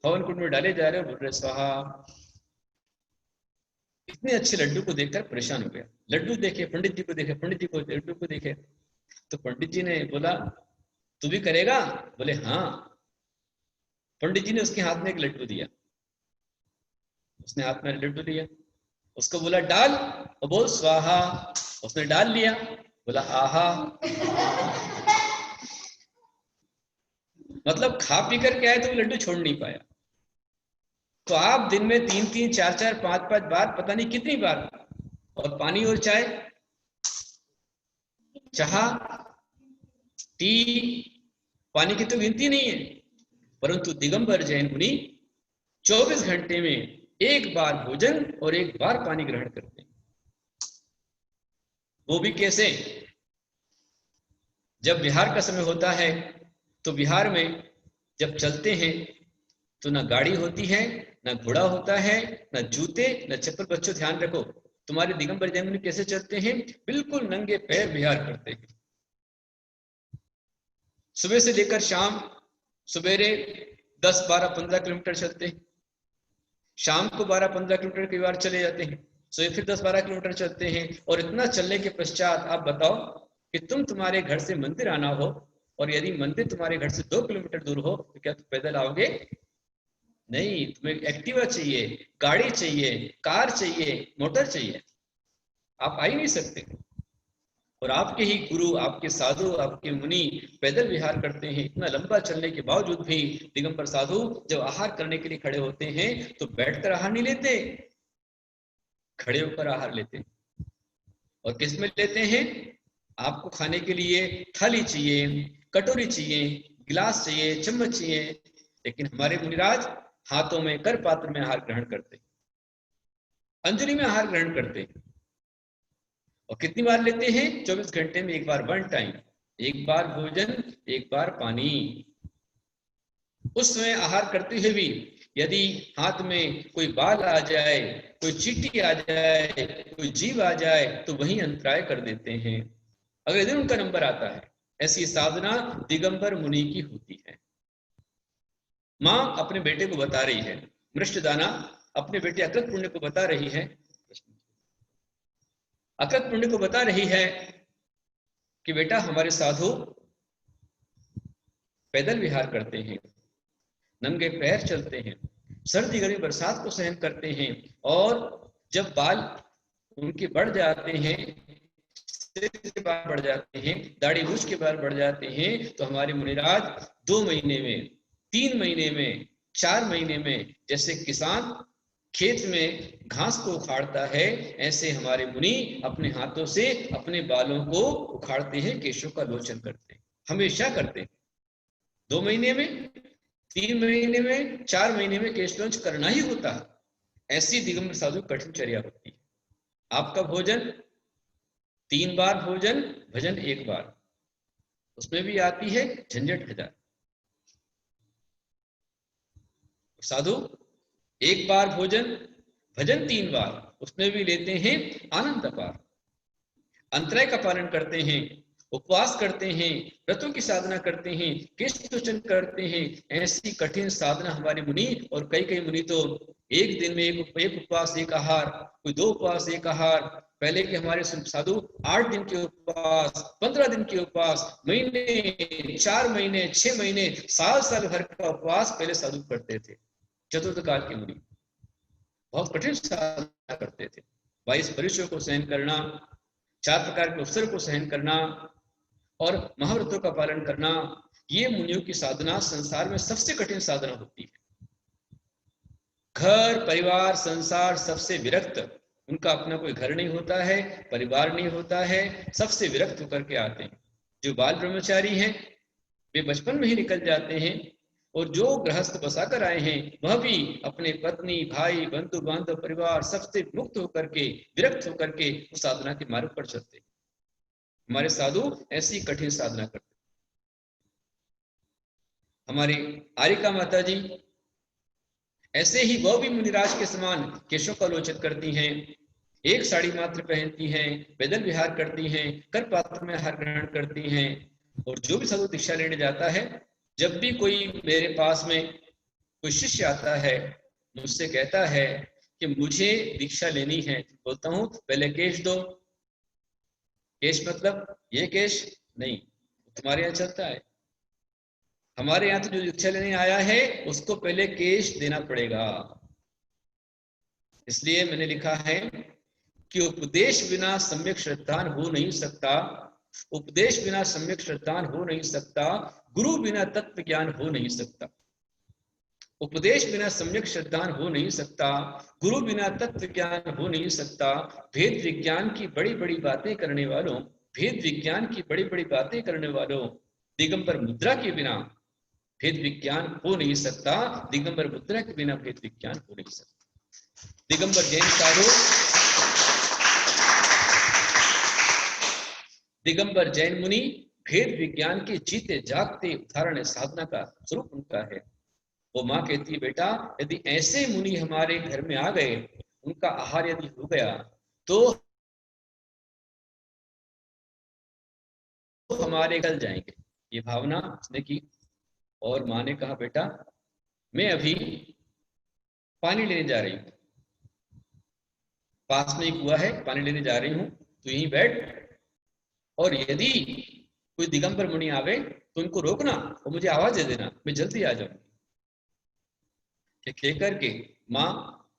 A: हवन कुंड में डाले जा रहे और बोल रहे स्वाहा इतने अच्छे लड्डू को देखकर परेशान हो गया। लड्डू देखे, पंडित जी को देखे, पंडित जी को लड्डू को देखे। तो पंडित जी ने बोला तू भी करेगा? बोले हाँ। पंडित जी ने उसके हाथ में एक लड्डू दिया, उसने हाथ में लड्डू दिया, उसको बोला डाल, और बोल स्वाहा। उसने डाल लिया, बोला आहा। मतलब खा पी कर के आए तो वो लड्डू छोड़ नहीं पाया। तो आप दिन में 3-3, 4-4, 5-5 बार, पता नहीं कितनी बार, और पानी और चाय, चाह, टी, पानी की तो गिनती नहीं है। परंतु दिगंबर जैन मुनि 24 घंटे में एक बार भोजन और एक बार पानी ग्रहण करते हैं। वो भी कैसे? जब विहार का समय होता है तो विहार में जब चलते हैं तो ना गाड़ी होती है, ना घोड़ा होता है, ना जूते, ना चप्पल। बच्चों ध्यान रखो, तुम्हारे दिगंबर जैन मुनि कैसे चलते हैं? बिल्कुल नंगे पैर विहार करते हैं। सुबह से लेकर शाम सवेरे 10, 12, 15 किलोमीटर चलते हैं, शाम को 12, 15 किलोमीटर कई बार चले जाते हैं, सुबह फिर 10, 12 किलोमीटर चलते हैं। और इतना चलने के पश्चात आप बताओ कि तुम्हारे घर से मंदिर आना हो, और यदि मंदिर तुम्हारे घर से 2 किलोमीटर दूर हो, तो क्या तुम पैदल आओगे? नहीं, तुम्हें एक्टिवा चाहिए, गाड़ी चाहिए, कार चाहिए, मोटर चाहिए, आप आ ही नहीं सकते। और आपके ही गुरु, आपके साधु, आपके मुनि पैदल विहार करते हैं। इतना लंबा चलने के बावजूद भी दिगंबर साधु जब आहार करने के लिए खड़े होते हैं तो बैठकर आहार नहीं लेते, खड़े होकर आहार लेते हैं। और किस में लेते हैं? आपको खाने के लिए थाली चाहिए, कटोरी चाहिए, गिलास चाहिए, चम्मच चाहिए, लेकिन हमारे मुनिराज हाथों में, कर पात्र में आहार ग्रहण करते, अंजलि में आहार ग्रहण करते। और कितनी बार लेते हैं? 24 घंटे में एक बार, 1 टाइम, एक बार भोजन, एक बार पानी। उस समय आहार करते हुए भी यदि हाथ में कोई बाल आ जाए, कोई चींटी आ जाए, कोई जीव आ जाए, तो वहीं अंतराय कर देते हैं। अगले दिन उनका नंबर आता है। ऐसी साधना दिगंबर मुनि की होती है। माँ अपने बेटे को बता रही है, मृष्टदाना अपने बेटे अकृत पुण्य को बता रही है, अकृत पुण्य को बता रही है कि बेटा हमारे साधु पैदल विहार करते हैं, नंगे पैर चलते हैं, सर्दी गर्मी बरसात को सहन करते हैं, और जब बाल उनके बढ़ जाते हैं, सिर के बाल बढ़ जाते हैं, दाढ़ी मूछ के बाल बढ़ जाते हैं, तो हमारे मुनिराज 2 महीने में, 3 महीने में, 4 महीने में, जैसे किसान खेत में घास को उखाड़ता है, ऐसे हमारे मुनि अपने हाथों से अपने बालों को उखाड़ते हैं, केशों का लोचन करते हैं, हमेशा करते हैं। 2 महीने में, 3 महीने में, 4 महीने में केश लोच करना ही होता है। ऐसी दिगंबर साधु कठिन चर्या होती है। आपका भोजन 3 बार भोजन, भजन 1 बार, उसमें भी आती है झंझट 1000। साधु 1 बार भोजन, भजन 3 बार, उसमें भी लेते हैं आनंद अपार। अंतराय का पालन करते हैं, उपवास करते हैं, व्रतों की साधना करते हैं, केश लोचन करते हैं। ऐसी कठिन साधना हमारे मुनि, और कई मुनि तो एक दिन में एक उपवास, एक आहार, कोई 2 उपवास, 1 आहार। पहले के हमारे साधु 8 दिन के उपवास, 15 दिन के उपवास, महीने, 4 महीने, 6 महीने, साल भर का उपवास पहले साधु करते थे। चतुर्थ काल के मुनि बहुत कठिन साधना करते थे। 22 परीक्षों को सहन करना, 4 प्रकार के अवसर को सहन करना, और महाव्रतों का पालन करना, ये मुनियों की साधना संसार में सबसे कठिन साधना होती है। घर परिवार संसार सबसे विरक्त, उनका अपना कोई घर नहीं होता है, परिवार नहीं होता है, सबसे विरक्त होकर के आते हैं। जो बाल ब्रह्मचारी हैं वे बचपन में ही निकल जाते हैं, और जो गृहस्थ बसाकर आए हैं वह भी अपने पत्नी, भाई, बंधु बांधव, परिवार सबसे मुक्त होकर के, विरक्त होकर के उस साधना के मार्ग पर चलते। हमारे साधु ऐसी कठिन साधना करते। हमारी आरिका माता जी ऐसे ही वह भी मुनिराज के समान केशों का लोचन करती हैं, एक साड़ी मात्र पहनती हैं, पैदल विहार करती हैं, कर पात्र में आहार ग्रहण करती हैं। और जो भी साधु दीक्षा लेने जाता है, जब भी कोई मेरे पास में कोई शिष्य आता है, मुझसे कहता है कि मुझे दीक्षा लेनी है, बोलता हूं पहले केश दो। केश मतलब ये केश नहीं, तुम्हारे यहाँ चलता है। हमारे यहाँ तो जो दीक्षा लेने आया है उसको पहले केश देना पड़ेगा। इसलिए मैंने लिखा है कि उपदेश बिना सम्यक श्रद्धान हो नहीं सकता, उपदेश बिना सम्यक श्रद्धान हो नहीं सकता, गुरु बिना तत्व ज्ञान हो नहीं सकता। उपदेश बिना सम्यक श्रद्धान हो नहीं सकता, गुरु बिना तत्व ज्ञान हो नहीं सकता। भेद विज्ञान की बड़ी बड़ी बातें करने वालों, भेद विज्ञान की बड़ी बड़ी बातें करने वालों, दिगंबर मुद्रा के बिना भेद विज्ञान हो नहीं सकता, दिगंबर मुद्रा के बिना भेद विज्ञान हो नहीं सकता। दिगंबर जैन साधु, दिगंबर जैन मुनि भेद विज्ञान के जीते जागते उदाहरण साधना का स्वरूप उनका है। वो माँ कहती है बेटा यदि ऐसे मुनि हमारे घर में आ गए, उनका आहार यदि हो गया तो हमारे गल जाएंगे। ये भावना उसने की और माँ ने कहा बेटा मैं अभी पानी लेने जा रही हूँ, पास में एक कुआं है, पानी लेने जा रही हूँ, तो यहीं बैठ और यदि कोई दिगंबर मुनि आवे तो उनको रोकना और मुझे आवाज दे देना, मैं जल्दी आ जाऊंगी। कह करके माँ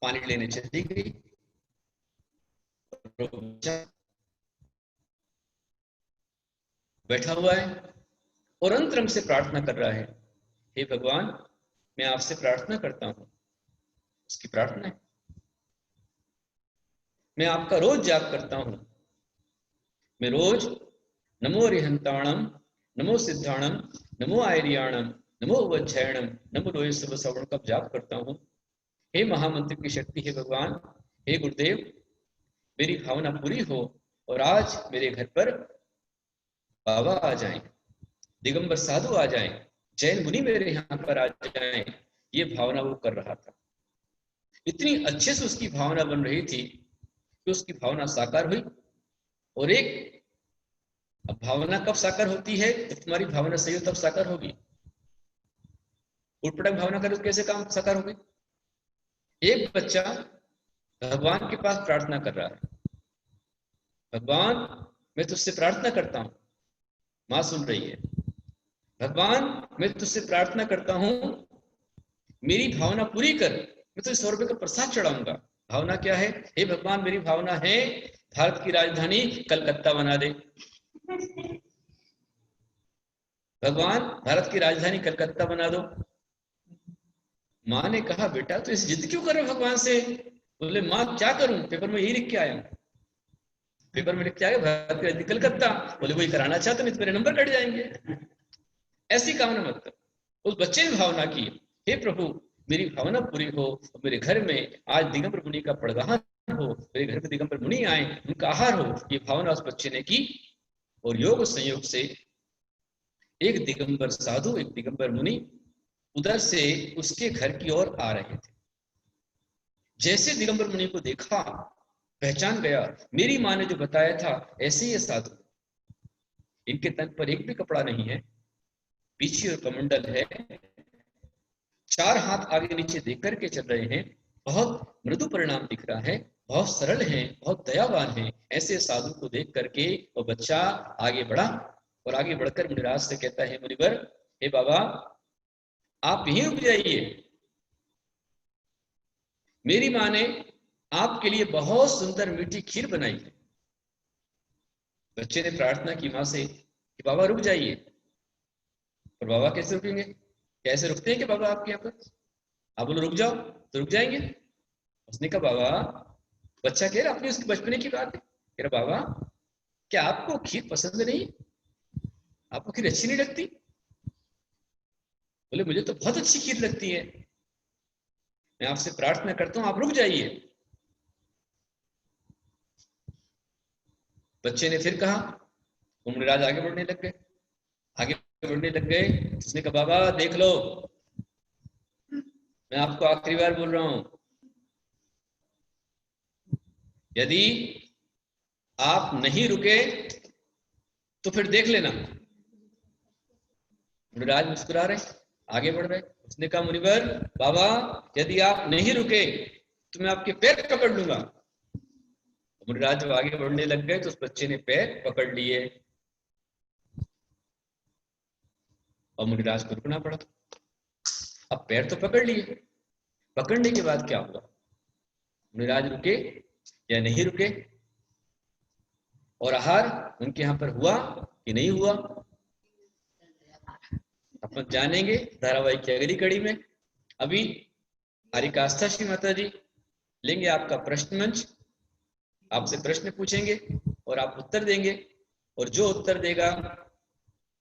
A: पानी लेने चली गई। बैठा हुआ है और अंतरंग से प्रार्थना कर रहा है, हे भगवान मैं आपसे प्रार्थना करता हूं। उसकी प्रार्थना है मैं आपका रोज जाप करता हूं, मैं रोज नमो रिहंताणम, नमो सिद्धाणम, नमो आयरियाणम, नमो वज्जयणम, नमो लोहे शुभ श्रवण का जाप करता हूं। हे महामंत्र की शक्ति, हे भगवान, हे गुरुदेव, मेरी भावना पूरी हो और आज मेरे घर पर बाबा आ जाएं, दिगंबर साधु आ जाएं, जैन मुनि मेरे यहाँ पर आ जाएं। ये भावना वो कर रहा था। इतनी अच्छे से उसकी भावना बन रही थी कि उसकी भावना साकार हुई। और एक अब भावना कब साकार होती है? जब तुम्हारी भावना सही हो तब साकार होगी। उठपटक भावना करे तो कैसे काम साकार होगी? एक बच्चा भगवान के पास प्रार्थना कर रहा है, भगवान मैं तुझसे प्रार्थना करता हूं, मां सुन रही है, भगवान मैं तुझसे प्रार्थना करता हूं, मेरी भावना पूरी कर, मैं तुझे 100 रुपए का प्रसाद चढ़ाऊंगा। भावना क्या है? हे भगवान मेरी भावना है भारत की राजधानी कलकत्ता बना दे। भगवान भारत की राजधानी कलकत्ता बना दो। माँ ने कहा बेटा तो इस जिद क्यों कर रहे हो भगवान से? बोले माँ क्या करूं, पेपर में यही लिख के आया हूं, पेपर में लिख के आया भारत की राजधानी कलकत्ता। बोले कोई कराना चाहते नहीं तो मेरे नंबर कट जाएंगे। ऐसी कामना मत कर। उस बच्चे ने भावना की, हे प्रभु मेरी भावना पूरी हो, मेरे घर में आज दिगंबर मुनि का पड़गाहन हो, मेरे घर में दिगंबर मुनि आए, उनका आहार हो। ये भावना उस बच्चे ने की और योग संयोग से एक दिगंबर साधु, एक दिगंबर मुनि उधर से उसके घर की ओर आ रहे थे। जैसे दिगंबर मुनि को देखा पहचान गया, मेरी माँ ने जो बताया था ऐसे ये साधु, इनके तन पर एक भी कपड़ा नहीं है, पीछे और कमंडल है, 4 हाथ आगे नीचे देख करके चल रहे हैं, बहुत मृदु परिणाम दिख रहा है, बहुत सरल हैं, बहुत दयावान हैं। ऐसे साधु को देख करके वो बच्चा आगे बढ़ा और आगे बढ़कर मुनिराज से कहता है, मुनिवर हे बाबा आप यहीं रुक जाइए, मेरी माँ ने आपके लिए बहुत सुंदर मीठी खीर बनाई है। बच्चे ने प्रार्थना की माँ से कि बाबा रुक जाइए। और बाबा कैसे रुकेंगे? कैसे रुकते हैं कि बाबा आपके यहाँ पर? आप बोलो रुक जाओ तो रुक जाएंगे। उसने कहा बाबा, बच्चा कह रहा अपनी उसकी बचपने की बात है, कह रहा बाबा क्या आपको खीर पसंद नहीं? आपको खीर अच्छी नहीं लगती? बोले मुझे तो बहुत अच्छी खीर लगती है, मैं आपसे प्रार्थना करता हूं आप रुक जाइए। बच्चे ने फिर कहा, मुनिराज आगे बढ़ने लग गए, आगे बढ़ने लग गए। उसने कहा बाबा देख लो, मैं आपको आखिरी बार बोल रहा हूं, यदि आप नहीं रुके तो फिर देख लेना। मुनिराज मुस्कुरा रहे, आगे बढ़ रहे। उसने कहा मुनिवर बाबा यदि आप नहीं रुके तो मैं आपके पैर पकड़ लूंगा। मुनिराज जब आगे बढ़ने लग गए तो उस बच्चे ने पैर पकड़ लिए और मुनिराज को रुकना पड़ा। अब पैर तो पकड़ लिए, पकड़ने के बाद क्या हुआ? मुनिराज रुके या नहीं रुके, और आहार उनके यहाँ पर हुआ कि नहीं हुआ, अपन जानेंगे धारावाहिक की अगली कड़ी में। अभी हरिका आस्था श्री माता जी लेंगे आपका प्रश्न मंच, आपसे प्रश्न पूछेंगे और आप उत्तर देंगे, और जो उत्तर देगा,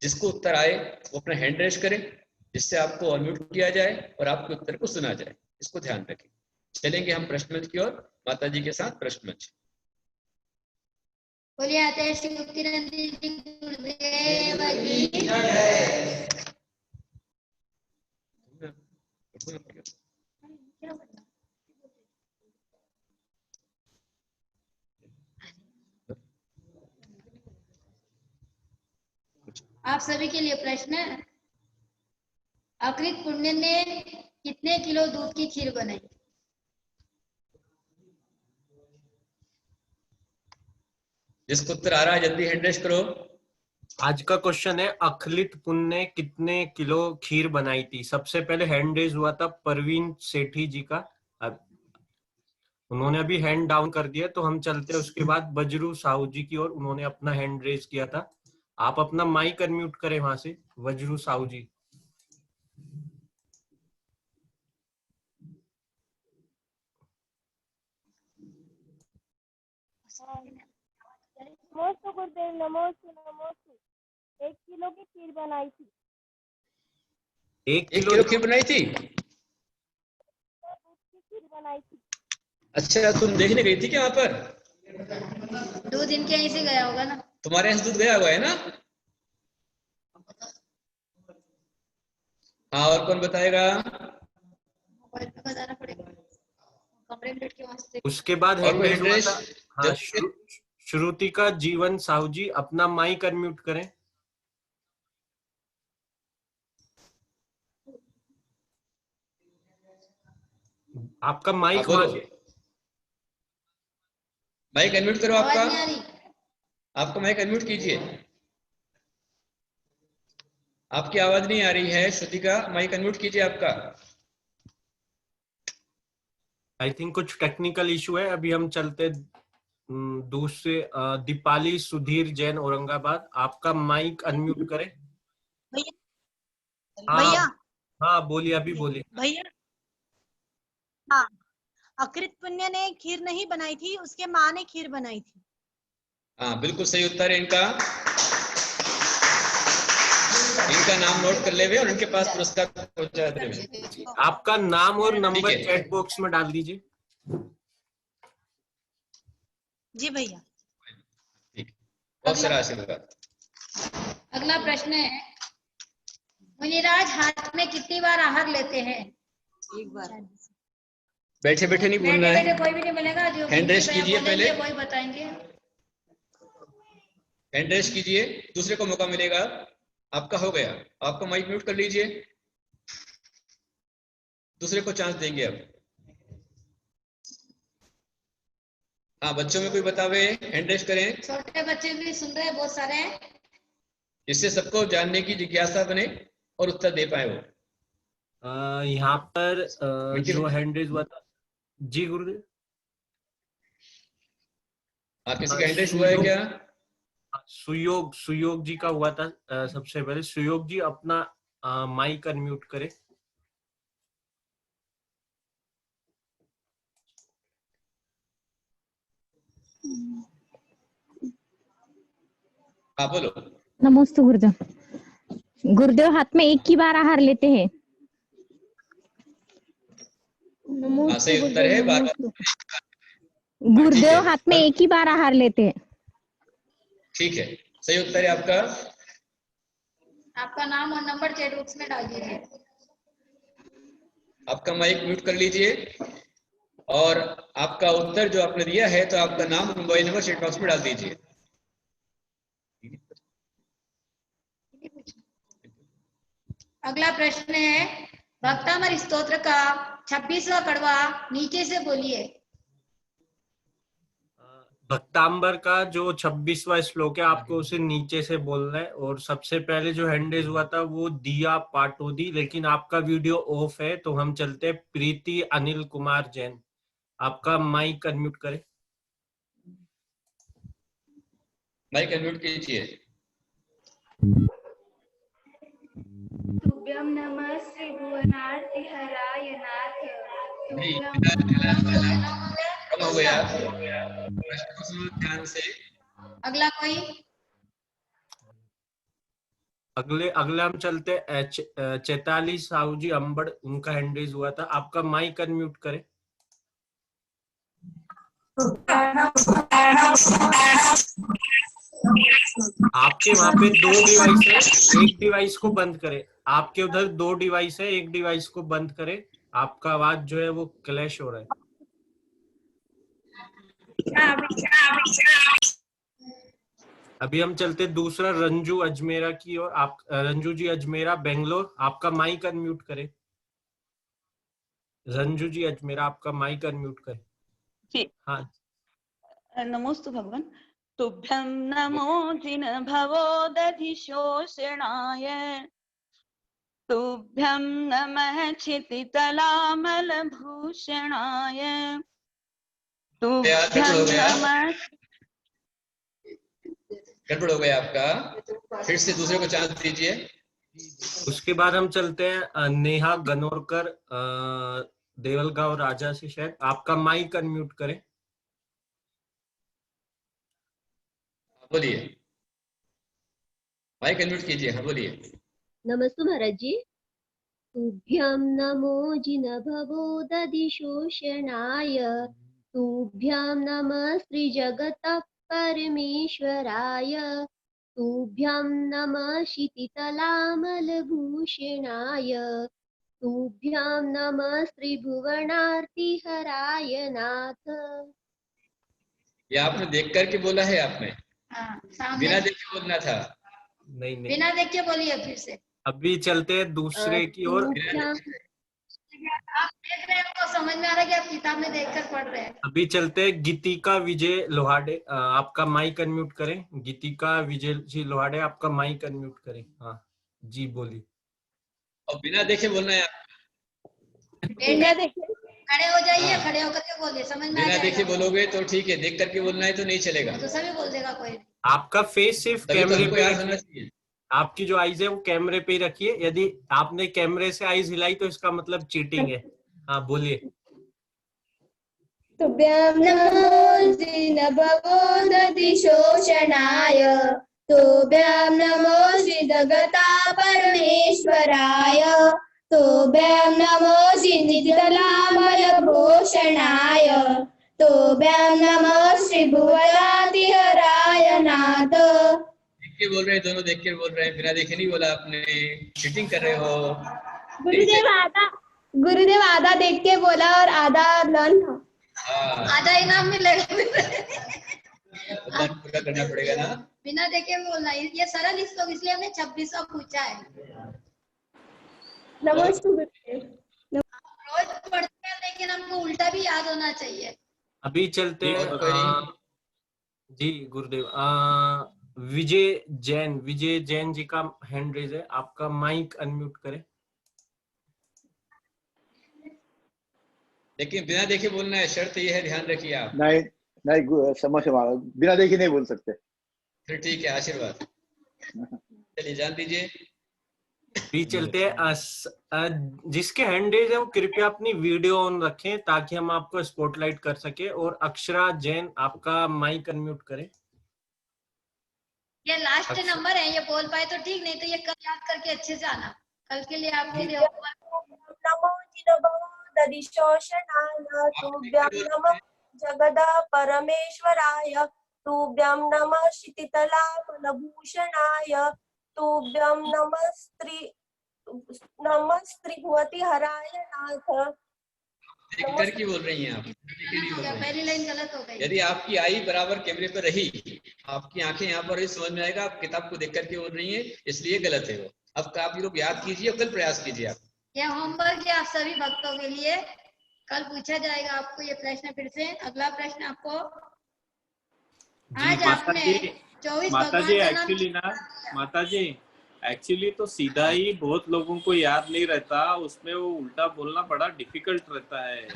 A: जिसको उत्तर आए वो अपना हैंड रेज करें, जिससे आपको अनम्यूट किया जाए और आपके उत्तर को सुना जाए। इसको ध्यान रखें। चलेंगे हम प्रश्न मंच की ओर माता जी के साथ। प्रश्न मंच
B: बोलिए आचार्य श्री मुक्तिनंद जी गुरुदेव की जय। आप सभी के लिए प्रश्न है, अकृत पुण्य ने कितने किलो दूध की खीर बनाई?
A: जिसको उत्तर आ रहा है जल्दी हैंड रेज करो।
C: आज का क्वेश्चन है, अखिलित पुण्य ने कितने किलो खीर बनाई थी? सबसे पहले हैंड रेज हुआ था परवीन सेठी जी का, अब उन्होंने अभी हैंड डाउन कर दिया, तो हम चलते हैं उसके बाद बजरू साहू जी की ओर, उन्होंने अपना हैंड रेज किया था। आप अपना माइक अनम्यूट करें वहां से, वज्रू साहू जी।
F: नमोस्तु गुरुदेव, नमोस्तु। 1 किलो की खीर बनाई थी।
A: 1 किलो खीर बनाई थी?
F: दूध की खीर बनाई थी।
A: अच्छा, तुम देखने गई थी क्या वहां पर?
B: दूध इनके यहीं से गया होगा ना?
A: तुम्हारे यहाँ से दूध गया हुआ है ना? हाँ, और कौन बताएगा?
B: मोबाइल पे बताना पड़ेगा, कमरे में लेट के वास्ते।
C: उसके बाद
A: और कोई
C: हैंड रेज हुआ
A: हैंड
C: था, हाँ, श्रुतिका जीवन साहू जी, अपना माइक अनम्यूट करें। आपका माइक
A: माइक अनम्यूट करो।
B: आवाज नहीं आ रही।
A: आपका माइक अनम्यूट कीजिए। आपकी आवाज नहीं आ रही है श्रुतिका, माइक अनम्यूट कीजिए आपका।
C: आई थिंक कुछ टेक्निकल इशू है। अभी हम चलते दूसरे, दीपाली सुधीर जैन औरंगाबाद, आपका माइक अनम्यूट करें।
G: भैया
C: हाँ बोलिए, अभी बोलिए
G: भैया। हाँ, अकृत पुण्य ने खीर नहीं बनाई थी, उसके माँ ने खीर बनाई थी।
A: हाँ, बिल्कुल सही उत्तर है इनका। इनका नाम नोट कर ले और इनके पास पुरस्कार पहुंचा देवे।
C: आपका नाम और नंबर
A: ठीक है।
C: चैट बॉक्स में डाल दीजिए।
G: जी भैया।
A: ठीक, बहुत सारा आशीर्वाद।
B: अगला प्रश्न है, मुनिराज हाथ में कितनी बार आहार लेते हैं?
G: एक बार।
A: बैठे बैठे नहीं बोलना
B: बैठे बैठे
A: है।
B: कोई भी नहीं मिलेगा, जो
A: हैंड रेस कीजिए पहले।
B: वही बताएंगे।
A: हैंड रेस कीजिए, दूसरे को मौका मिलेगा। आपका हो गया, आपका माइक म्यूट कर लीजिए, दूसरे को चांस देंगे अब। हाँ, बच्चों में कोई बतावे, हैंड रेस करें।
B: छोटे बच्चे भी सुन रहे हैं, बहुत सारे हैं,
A: जिससे सबको जानने की जिज्ञासा बने और उत्तर दे पाए वो।
C: यहाँ पर जो हैंड रेज हुआ था, जी गुरुदेव।
A: किसी का हैंड रेस हुआ है क्या?
C: सुयोग जी का हुआ था सबसे पहले। सुयोग जी, अपना माइक अनम्यूट करें।
A: हाँ बोलो।
H: नमस्ते गुरुदेव। गुरुदेव हाथ में एक ही बार आहार लेते हैं।
A: सही उत्तर है। बार बार
H: गुरुदेव हाथ में एक ही बार आहार लेते हैं।
A: ठीक है, सही उत्तर है आपका।
B: आपका नाम और नंबर चैट बॉक्स में डाल दीजिए।
A: आपका माइक म्यूट कर लीजिए और आपका उत्तर जो आपने दिया है, तो आपका नाम और मोबाइल नंबर चैट बॉक्स में डाल दीजिए।
B: अगला प्रश्न है, भक्तामर स्तोत्र का 26वां कड़वा नीचे से बोलिए।
C: भक्तांबर का जो 26वां श्लोक है आपको उसे नीचे से बोलना है। और सबसे पहले जो हैंड रेज हुआ था वो दिया पाटोदी, लेकिन आपका वीडियो ऑफ है तो हम चलते हैं प्रीति अनिल कुमार जैन। आपका माइक अनम्यूट करें।
A: माइक अनम्यूट कीजिए।
F: तुभ्यं नमः श्री भुवनार्ति हराय नाथ।
A: नहीं,
F: तुभ्यं
A: कम हो गया। प्रश्न को सुनो ध्यान से।
B: अगला कोई?
C: अगले हम चलते चैताली साहू जी अंबड़, उनका हैंड रेज हुआ था। आपका माइक अनम्यूट करें। आपके वहां पे 2 डिवाइस है, एक डिवाइस को बंद करें। आपके उधर 2 डिवाइस है, एक डिवाइस को बंद करें। आपका आवाज जो है वो क्लैश हो रहा है। अभी हम चलते दूसरा रंजू अजमेरा की ओर। आप रंजू जी अजमेरा बेंगलोर, आपका माइक अनम्यूट करें। रंजू जी अजमेरा, आपका माइक अनम्यूट करें।
I: जी।
C: हाँ,
I: नमोस्तु भगवान। तुभ्यं नमो जिन भवो दधिशोषणाय। तुभ्यं नमः क्षितितलामल भूषणाय। तुभ्यं नमः।
A: गड़बड़ हो गया आपका, फिर से दूसरे को चांस दीजिए।
C: उसके बाद हम चलते हैं नेहा गनोरकर देवलगांव राजा से शायद। आपका माइक अनम्यूट करें।
A: बोलिए, माइक अनम्यूट कीजिए। हाँ बोलिए।
F: नमस्तु महाराज जी। तुभ्यं नमो जिनभवो दधिशोषणाय। तुभ्यं नमः श्री जगतः परमेश्वराय। तुभ्यं नमः क्षितितलामलभूषणाय। तुभ्यं नमः श्री भुवनार्तिहराय नाथ।
A: ये आपने देख करके बोला है आपने?
B: हाँ, सामने
A: बिना देख के बोलना था।
C: नहीं,
B: बिना देख के बोलिए फिर से।
C: अभी चलते हैं दूसरे की ओर।
B: आप देख रहे हैं, आपको समझ में आ रहा है कि आप किताब में देखकर पढ़ रहे हैं।
C: अभी चलते हैं गीतिका विजय लोहाडे। आपका माइक अनम्यूट करें। गीतिका विजय जी लोहाडे, आपका माइक अनम्यूट करें। हाँ जी, बोलिए।
A: और बिना देखे बोलना है।
B: खड़े हो जाइए,
A: हाँ।
B: खड़े होकर के बोलिए, समझ में आ
A: बिना देखे
B: जाएगा।
A: बोलोगे तो ठीक है, देख करके बोलना है तो नहीं चलेगा।
B: तो सभी बोल देगा कोई।
C: आपका फेस सिर्फ
A: तभी तो
C: कैमरे
A: हमको
C: पे
A: याद होना
C: रखिए।
A: चाहिए।
C: आपकी जो आईज है वो कैमरे पे ही रखिए। यदि आपने कैमरे से आईज हिलाई तो इसका मतलब चीटिंग है। हाँ बोलिए।
F: तुभ्यं नमो जिनभवो दधिशोषणाय। तुभ्यं नमो श्रीजगता परमेश्वराय। तुभ्यं नमो क्षितितलामलभूषणाय। तुभ्यं नमः श्री भुवनार्तिहराय नाथ।
A: देख के बोल रहे हैं, दोनों देख के बोल रहे हैं, बिना देखे नहीं बोला आपने। चीटिंग कर रहे हो।
F: गुरुदेव आधा देख के बोला और आधा लर्न था।
A: हाँ,
B: आधा इनाम मिलेगा।
A: पूरा करना पड़ेगा ना।
B: बिना देखे बोलना, ये सरल इसलिए हमने 26वां पूछा है।
F: नमस्ते गुरुदेव।
B: रोज पढ़ते हैं लेकिन हमको उल्टा भी याद होना चाहिए।
C: अभी चलते हैं जी गुरुदेव। विजय जैन जी का हैंड रेज है। आपका माइक अनम्यूट करें।
A: लेकिन बिना देखे बोलना है, शर्त ये है, ध्यान रखिए आप।
J: नहीं समझ बिना देखे नहीं बोल सकते।
A: फिर ठीक है, आशीर्वाद। चलिए जान दीजिए।
C: भी चलते हैं जिसके हैंड रेज है वो कृपया अपनी वीडियो ऑन रखें ताकि हम आपको स्पॉटलाइट कर सके। और अक्षरा जैन, आपका माइक अनम्यूट करें।
B: ये लास्ट नंबर है, ये बोल पाए तो ठीक, नहीं तो ये कल याद करके अच्छे से आना, कल के लिए आपके लिए।
F: नमो जिनभवो दधिशोषणाय। तुभ्यं नमः जगदा परमेश्वराय। तुभ्यं नमः क्षितितलामलभूषणाय। तुभ्यं नमः स्त्रीभुवतिहराय नाथ।
A: देख करके बोल रही हैं आप, देखे नहीं बोल रही हैं।
B: पहली लाइन गलत हो गई।
A: यदि आपकी आई बराबर कैमरे पर रही, आपकी आंखें यहाँ पर ही, समझ में आएगा आप किताब को देख करके बोल रही हैं, इसलिए गलत है वो। अब आप ये लोग याद कीजिए और कल प्रयास कीजिए आप।
B: यह होमवर्क है आप सभी भक्तों के लिए। कल पूछा जाएगा आपको ये प्रश्न फिर से। अगला प्रश्न आपको, आज आपने 24
D: माता
B: भगवान
D: जी
B: का नाम
D: एक्चुअली
B: कितनी
D: ना,
B: बार लिया?
D: माता जी एक्चुअली तो सीधा ही बहुत लोगों को याद नहीं रहता, उसमें वो उल्टा बोलना बड़ा डिफिकल्ट रहता है।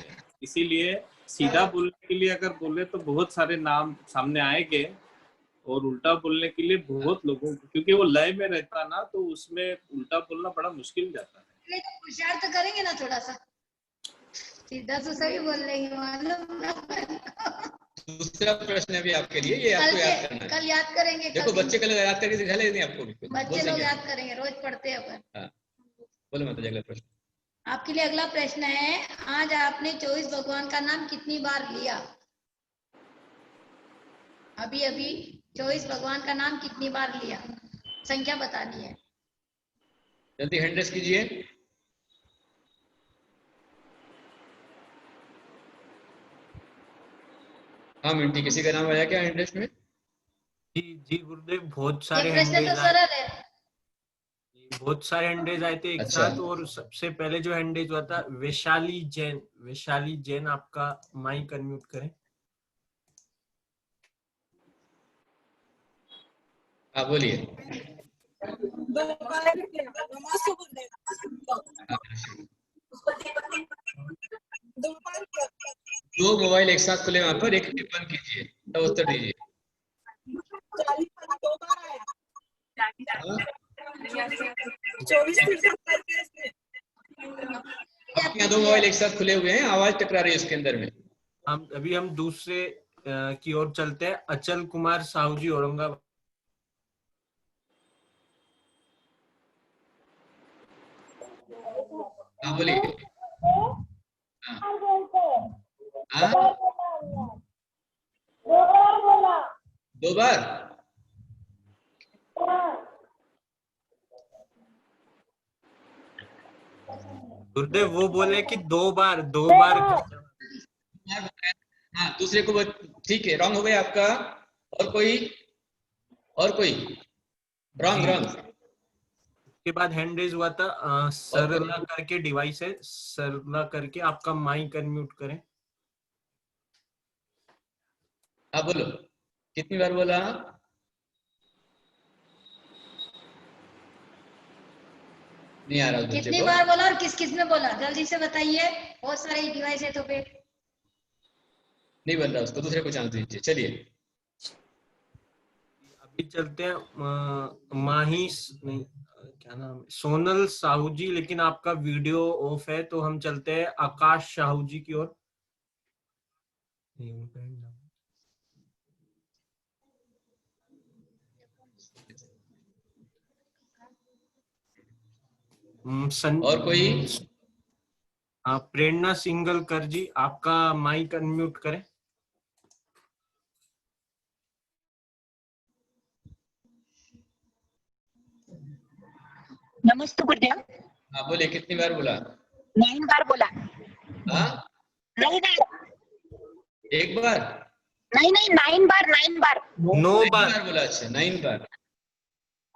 D: इसीलिए सीधा बोलने के लिए अगर बोले तो बहुत सारे नाम सामने आएंगे, और उल्टा बोलने के लिए बहुत लोगों को, क्योंकि वो लय में रहता ना, तो उसमें उल्टा बोलना बड़ा मुश्किल जाता है।
B: लेकिन होशियार तो करेंगे ना थोड़ा सा, सीधा तो सही बोल लेंगे मालूम ना।
A: दूसरा प्रश्न भी आपके लिए, ये आपको याद करना है।
B: कल याद करेंगे।
A: देखो बच्चे कल याद करके दिखा लेते हैं आपको भी,
B: बच्चे लोग याद करेंगे, रोज पढ़ते हैं अपन।
A: हाँ बोलो माता जी अगला प्रश्न।
B: आपके लिए अगला प्रश्न है, आज आपने 24 भगवान का नाम कितनी बार लिया? अभी अभी 24 भगवान का नाम कितनी बार लिया, संख्या बतानी है।
A: जल्दी हैंड रेस कीजिए। हाँ मिंटी, किसी का नाम आया क्या हैंड रेस में?
C: जी जी गुरुदेव, बहुत सारे
B: ये प्रश्न
C: हैंडेज
B: तो
C: आए,
B: सरल है।
C: बहुत सारे हैंडेज आए थे एक
A: अच्छा।
C: साथ। और सबसे पहले जो हैंडेज हुआ था वैशाली जैन, वैशाली जैन आपका माइक अनम्यूट करें।
A: हाँ बोलिए। दो मोबाइल एक साथ खुले वहां पर, एक बंद कीजिए तब उत्तर दीजिए। आपके यहाँ दो मोबाइल एक साथ खुले हुए हैं, आवाज टकरा रही है उसके अंदर में।
C: हम दूसरे की ओर चलते हैं। अचल कुमार साहू जी, औरंगाबाद।
A: हाँ बोलिए। हाँ दो बार।
C: गुरुदेव वो बोले कि दो बार
A: हाँ दूसरे को ठीक है, रॉन्ग हो गया आपका। और कोई रॉन्ग रॉन्ग।
C: के बाद हैंड रेज हुआ था सरला करके डिवाइस है, सरला करके आपका माइक अनम्यूट करें।
A: हाँ बोलो, कितनी बार बोला? नहीं आ रहा
B: कितनी बार बोला और किस किस ने बोला, जल्दी से बताइए। बहुत सारे डिवाइस है तो फिर
A: नहीं बन रहा, उसको दूसरे को चांस दीजिए। चलिए
C: अभी चलते हैं नहीं क्या नाम है, सोनल साहू जी, लेकिन आपका वीडियो ऑफ है, तो हम चलते हैं आकाश साहू जी की ओर।
A: और कोई?
C: प्रेरणा सिंगल कर जी, आपका माइक अनम्यूट करें।
K: नमस्ते गुरुदेव।
A: हाँ बोले, कितनी बार बोला?
K: 9 बार बोला।
A: हाँ
K: 9 बार।
A: एक बार?
K: नहीं 9 बार 9 बार।
C: 9 बार
A: बोला। अच्छा 9 बार।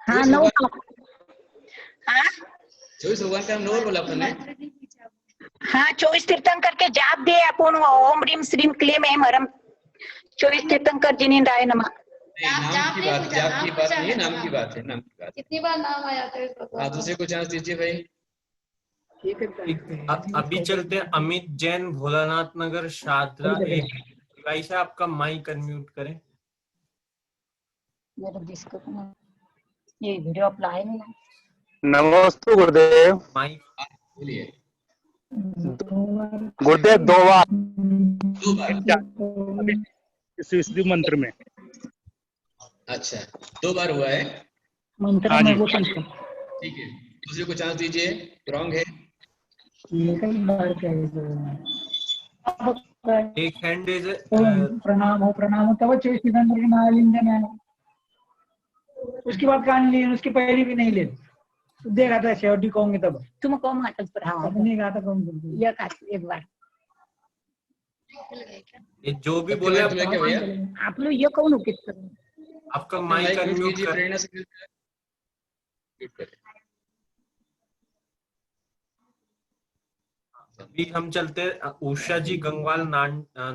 K: हाँ 9 बार। हाँ
A: 24 भगवान का नाम 9 बार बोला आपने?
K: हाँ 24 तीर्थंकर के जाप दे अपन, ओम ह्रीम श्रीम क्लीम ऐं हरम 24 तीर्थंकर जिनेन्द्राय नमः।
A: नाम की बात, जाप की बात नहीं है, नाम की बात है, नाम की बात।
B: कितनी बार नाम आया था?
A: हाँ दूसरे को चांस दीजिए भाई।
C: अभी चलते हैं अमित जैन, भोलानाथ नगर शादरा। एक डिवाइस है, आपका माइक अनम्यूट करें।
K: ये वीडियो अप्लाई नहीं है।
J: नमस्ते गुरुदेव।
C: माइक
A: बोलिए।
J: गुरुदेव 2 बार।
A: 2 बार
J: इसी मंत्र में।
A: अच्छा 2 बार हुआ है
K: मंत्र में वो
A: ठीक है। दूसरे को चांस दीजिए, रॉन्ग है।
C: एक हैंड इज
K: प्रणाम हो तब 24 तीर्थंकर के महालिंगन है। उसकी बात कान ली, उसकी पहली भी नहीं ले देखा था, शेवटी कहूंगे तब तुम कौन नहीं कहा था कौन एक बार।
C: ये जो भी बोले
K: आप लोग ये कौन हो कितना
C: आपका माइक अनम्यूट कर।
A: प्रेरणा से
C: अभी हम चलते उषा जी गंगवाल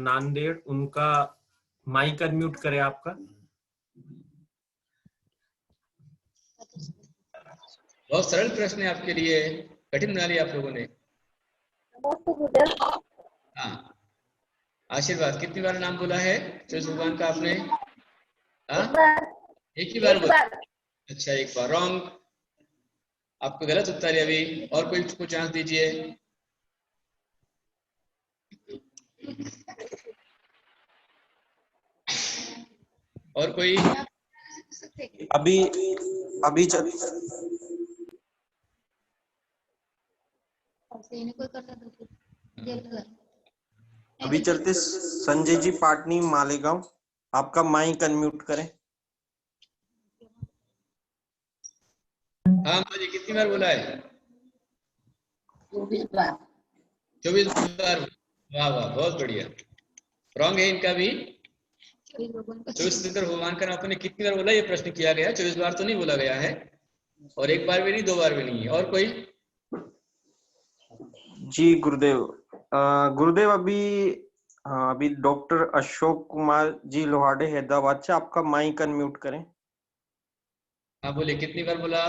C: नांदेड़, उनका माइक अनम्यूट करें आपका।
A: बहुत सरल प्रश्न है आपके लिए, कठिन बना लिया आप लोगों ने। हाँ, आशीर्वाद कितनी बार नाम बोला है सूर्य भगवान का आपने? हाँ, एक ही बार बोला। अच्छा, एक बार। रॉन्ग, आपको गलत उत्तर है अभी। और कोई को चांस दीजिए। और कोई?
C: अभी चलते संजय जी पाटनी मालेगांव, आपका माइक अनम्यूट करें।
A: हाँ मुझे कितनी बार बोला है? 24 बार। 24 बार। वाह वाह, बहुत बढ़िया। रॉन्ग है इनका भी। 24 भगवान का नाम आपने कितनी बार बोला, ये प्रश्न किया गया। 24 बार तो नहीं बोला गया है, और एक बार भी नहीं, 2 बार भी नहीं है। और कोई?
C: जी गुरुदेव, गुरुदेव अभी डॉक्टर अशोक कुमार जी लोहाडे हैदराबाद से, आपका माइक अनम्यूट करें।
A: हाँ बोले, कितनी बार बोला?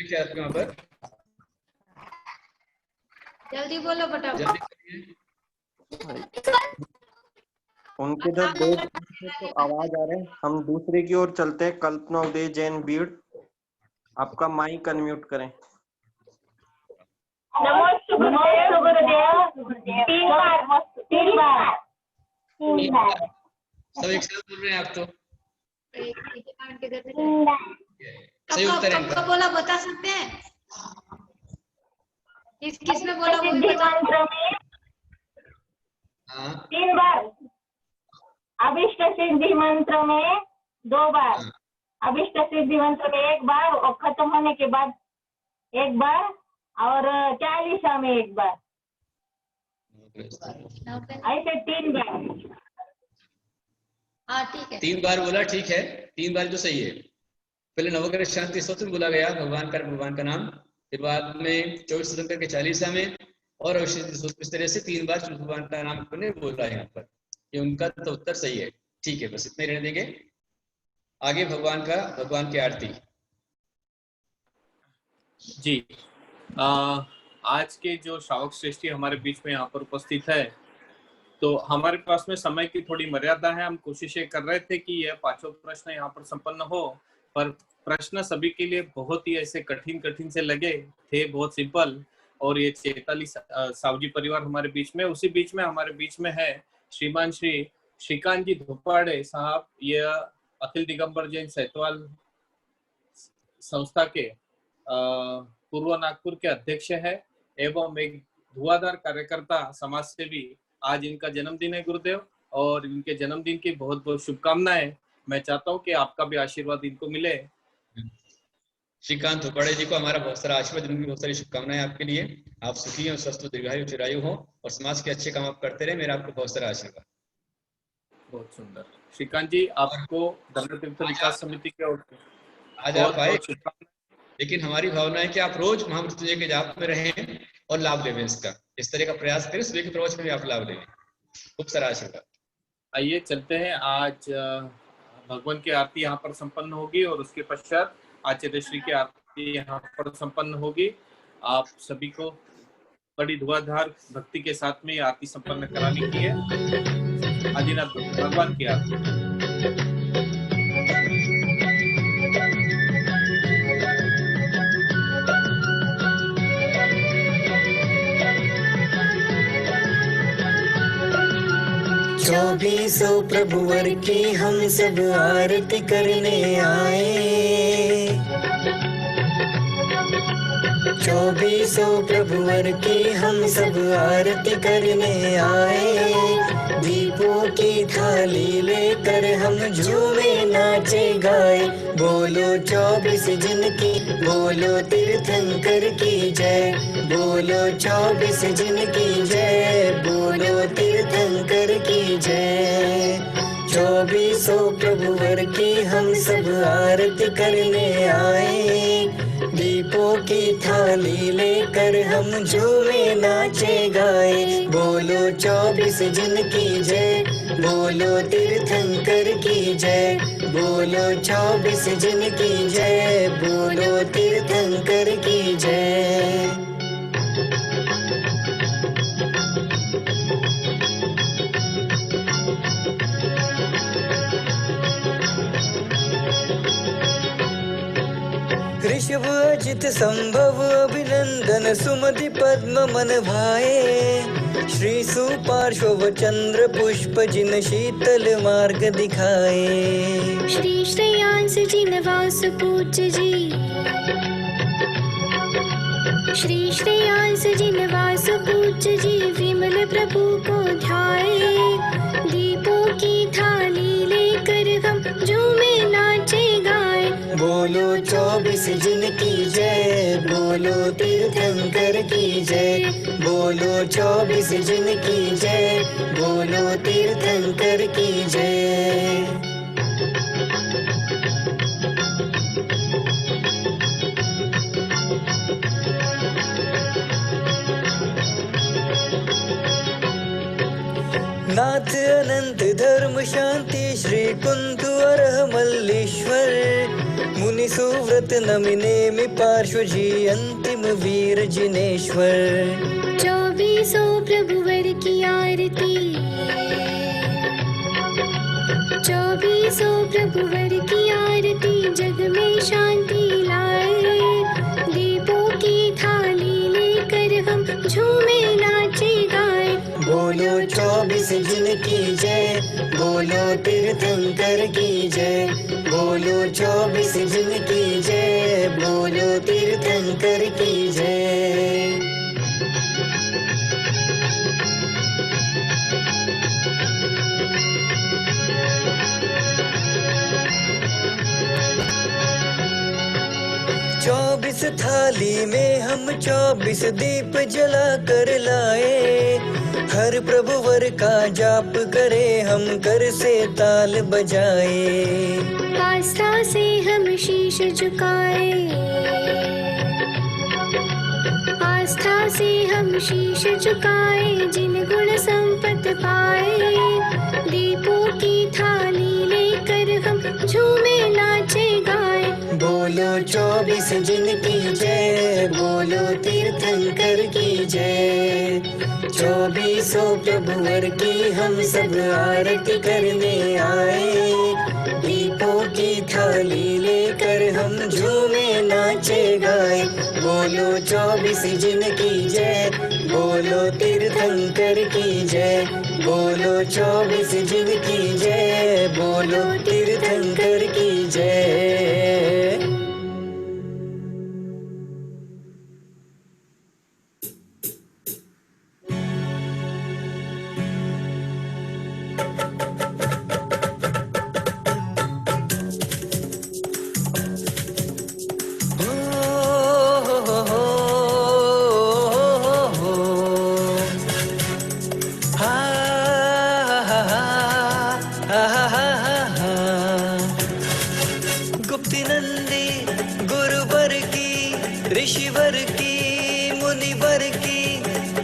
A: क्या वहाँ पर?
B: जल्दी बोलो फटाफट।
A: जल्दी करिए।
C: उनके इधर 2 तो आवाज आ रहे हैं। हम दूसरे की ओर चलते हैं। कल्पना उदय जैन बीड़, आपका माइक अनम्यूट करें।
F: नमस्ते गुरुदेव। 3 बार।
A: सब एक साथ बोल रहे हैं आप तो। सही
B: कब
A: उत्तर है
B: कब कब बोला बता सकते हैं? किसने बोला वो भी बता।
A: हाँ
F: 3 बार। अभिष्ट सिद्धि मंत्र में 2 बार। अभिष्ट सिद्धि मंत्र में 1 बार, और खत्म होने के बाद 1 बार, और 40 में 1 बार, ऐसे 3 बार।
B: हाँ ठीक है।
A: 3 बार बोला, ठीक है। 3 बार तो सही है। पहले नवग्रह शांति स्तोत्र बोला गया भगवान का नाम, फिर बाद में 24 खत्म करके 40 में, और इस तरह से 3 बार भगवान का नाम ने बोला है यहाँ पर। ये उनका तो उत्तर सही है। ठीक है, बस इतना ही रहने देंगे। आगे भगवान की आरती।
D: जी, आज के जो श्रावक श्रेष्ठी हमारे बीच में यहाँ पर उपस्थित है, तो हमारे पास में समय की थोड़ी मर्यादा है। हम कोशिशें कर रहे थे कि यह 5 प्रश्न यहाँ पर संपन्न हो, पर प्रश्न सभी के लिए बहुत ही ऐसे कठिन से लगे थे, बहुत सिंपल। और ये चैताली सावजी परिवार हमारे बीच में, उसी बीच में हमारे बीच में है श्रीमान श्री श्रीकांत जी धोपाड़े साहब। ये अखिल दिगंबर जैन सैतवाल संस्था के पूर्व नागपुर के अध्यक्ष है, एवं एक धुआंधार कार्यकर्ता, समाज सेवी। आज इनका जन्मदिन है गुरुदेव, और इनके जन्मदिन की बहुत बहुत शुभकामनाएं। मैं चाहता हूं कि आपका भी आशीर्वाद इनको मिले।
A: श्रीकांत धोपाड़े जी को हमारा बहुत सारा आशीर्वाद, उनकी बहुत सारी शुभकामनाएं आपके लिए। आप सुखी और स्वस्थ, दीर्घायु चिरायु हो, और समाज के अच्छे काम आप करते रहे। मेरा आपको बहुत सारा आशीर्वाद।
D: बहुत सुंदर। श्रीकांत जी, आपको धर्म तीर्थ विकास समिति के ओर से
A: आज आप आए, लेकिन हमारी भावना है कि आप रोज महामृत्युंजय के जाप में रहें और लाभ लें इसका। इस तरह का प्रयास करें, सुबह के प्रवचन में आप लाभ लें। खूब सारा आशीर्वाद।
D: आइए चलते हैं। आज भगवान की आरती यहाँ पर संपन्न होगी, और उसके पश्चात आचार्य श्री की आरती यहाँ पर संपन्न होगी। आप सभी को बड़ी धुआंधार भक्ति के साथ में आरती संपन्न कराने की है। आदिनाथ भगवान की आरती।
E: चौबीसों प्रभुवर की हम सब आरती करने आए। 24 प्रभुवर की हम सब आरती करने आए। दीपों की थाली लेकर हम झूमे नाचे गाए। बोलो 24 जिन की, बोलो तीर्थंकर की जय। बोलो 24 जिन की जय, बोलो तीर्थंकर की जय। 24 प्रभुवर की हम सब आरती करने आए। दीपों की थाली लेकर हम झूमे नाचे गाए। बोलो 24 जिन की जय, बोलो तीर्थंकर की जय। बोलो 24 जिन की जय, बोलो तीर्थंकर की जय। ऋषभ अजित संभव अभिनंदन सुमति पद्म मन भाए। श्री सुपार्श्व चंद्र पुष्प जिन शीतल मार्ग दिखाए।
L: श्री श्रेयांस जिन वास पूज जी, श्री श्रेयांस जिन वास पूज जी विमल प्रभु को ध्याए। दीपों की थाली लेकर हम झूमे नाचे गाए।
E: बोलो 24 जिन की जय, बोलो तीर्थंकर की जय। बोलो 24 जिन की जय, बोलो तीर्थंकर की जय। नाथ अनंत धर्म शांति श्री कुंतु अरह मल्लेश्वर। मुनि सुव्रत नमिनेमि पार्श्व जी अंतिम वीर जिनेश्वर।
L: 24 प्रभुवर की आरती, 24 प्रभुवर की आरती जग में शांति लाए। दीपों की थाली लेकर हम झूमे नाचे गाए।
E: बोलो 24 जिन की जय, बोलो तीर्थंकर की जय। बोलो 24 जिन की जय, बोलो तीर्थंकर की जय। चौबीस थाली में हम 24 दीप जला कर लाए। हर प्रभुवर का जाप करे हम कर से ताल बजाए।
L: आस्था से हम शीश झुकाए, आस्था से हम शीश झुकाए जिन गुण संपत पाए। दीपों की थाली लेकर हम झूमे नाचे गाए।
E: बोलो 24 जिन की जय, बोलो तीर्थंकर की जय। 24 प्रभुवर की हम सब आरती करने आए। दीपों की थाली लेकर हम झूमे नाचे गाए। बोलो 24 जिन की जय, बोलो तीर्थंकर की जय। बोलो 24 जिन की जय, बोलो तीर्थंकर की जय। ऋषिवर की मुनिवर की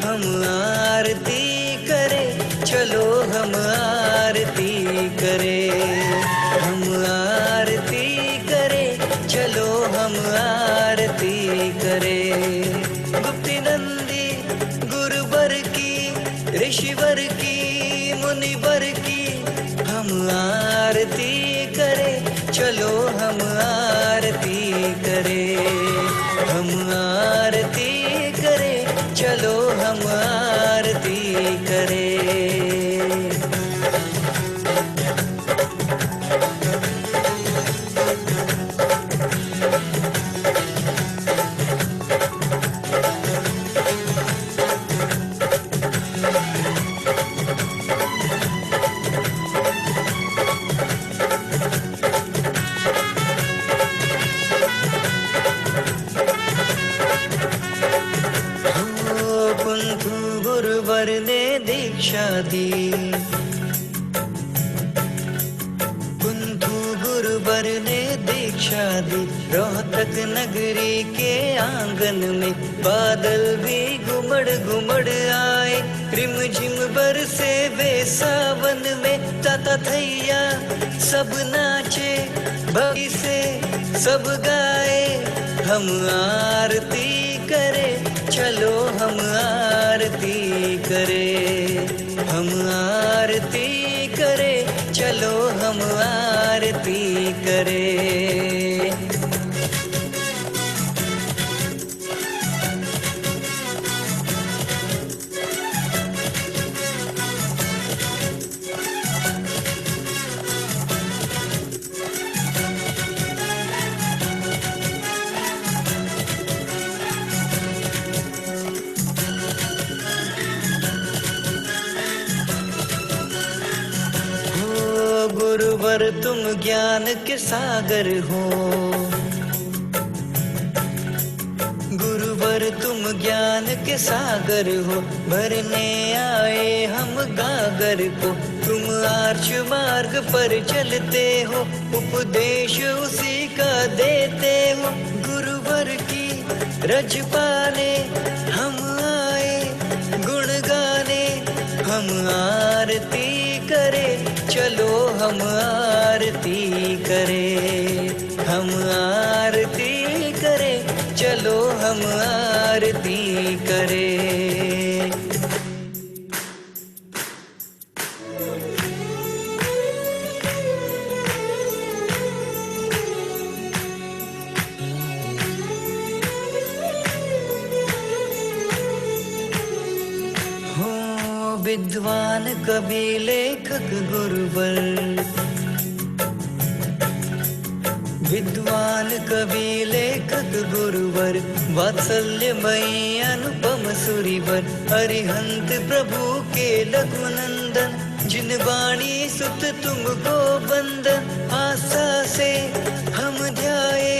E: हम आरती करें। चलो हम आरती करें, हम आरती करें। चलो हम आरती करें। गुप्ती नंदी गुरुवर की ऋषिवर की मुनिवर की हम आरती करें। चलो हम आरती करें, हम आरती करें। चलो हम आरती करें। गुरुवर ने दीक्षा दी, शादी रोहतक नगरी के आंगन में बादल भी घुमड़ घुमड़ आए रिम झिम बरसे वे सावन में ताता थैया सब नाचे भक्ति से सब गाए हम आरती करे चलो हम आरती करे हम आरती करे चलो हम आरती करे गुरुवर तुम ज्ञान के सागर हो गुरुवर तुम ज्ञान के सागर हो भरने आए हम गागर को तुम आर्ष मार्ग पर चलते हो उपदेश उसी का देते हो गुरुवर की रज पाने हम आए गुण गाने हम आरती करे चलो हम आरती करे हम आरती करे चलो हम आरती करे विद्वान कवि लेखक गुरुवर विद्वान कवि लेखक गुरुवर वात्सल्यमयी अनुपम सुरिवर अरिहंत प्रभु के लघुनंदन जिन वाणी सुत तुमको बंदन आशा से हम ध्याए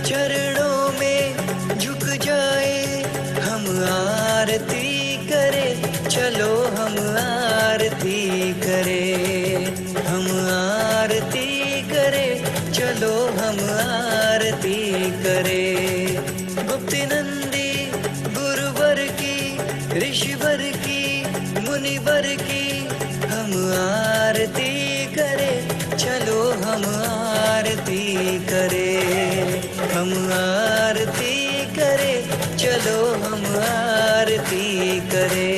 E: चरणों में झुक जाए हम आरती करे चलो हम आरती करे हम आरती करे चलो हम आरती करे गुप्त नंदी गुरुवर की ऋषिवर की मुनिवर की हम आरती करे चलो हम आरती करे हम आरती करे चलो हम आरती करे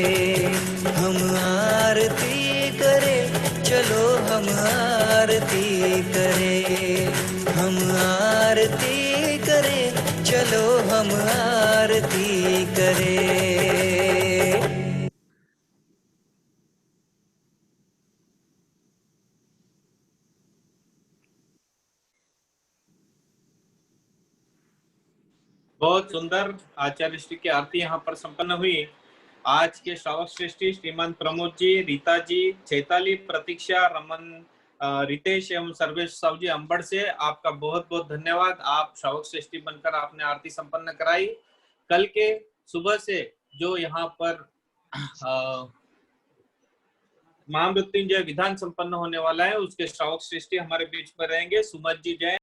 E: हम आरती करे चलो हम आरती करे हम आरती करे चलो हम आरती करे
D: बहुत सुंदर आचार्य श्री की आरती यहाँ पर संपन्न हुई। आज के श्रावक श्रेष्ठी श्रीमान प्रमोद जी, रीता जी, चैताली, प्रतीक्षा, रमन, रितेश एवं सर्वेश साहु जी अंबड़ से आपका बहुत बहुत धन्यवाद। आप श्रावक श्रेष्ठी बनकर आपने आरती संपन्न कराई। कल के सुबह से जो यहाँ पर महामृत्युंजय विधान संपन्न होने वाला है उसके श्रावक श्रेष्ठी हमारे बीच में रहेंगे। सुमत जी जय।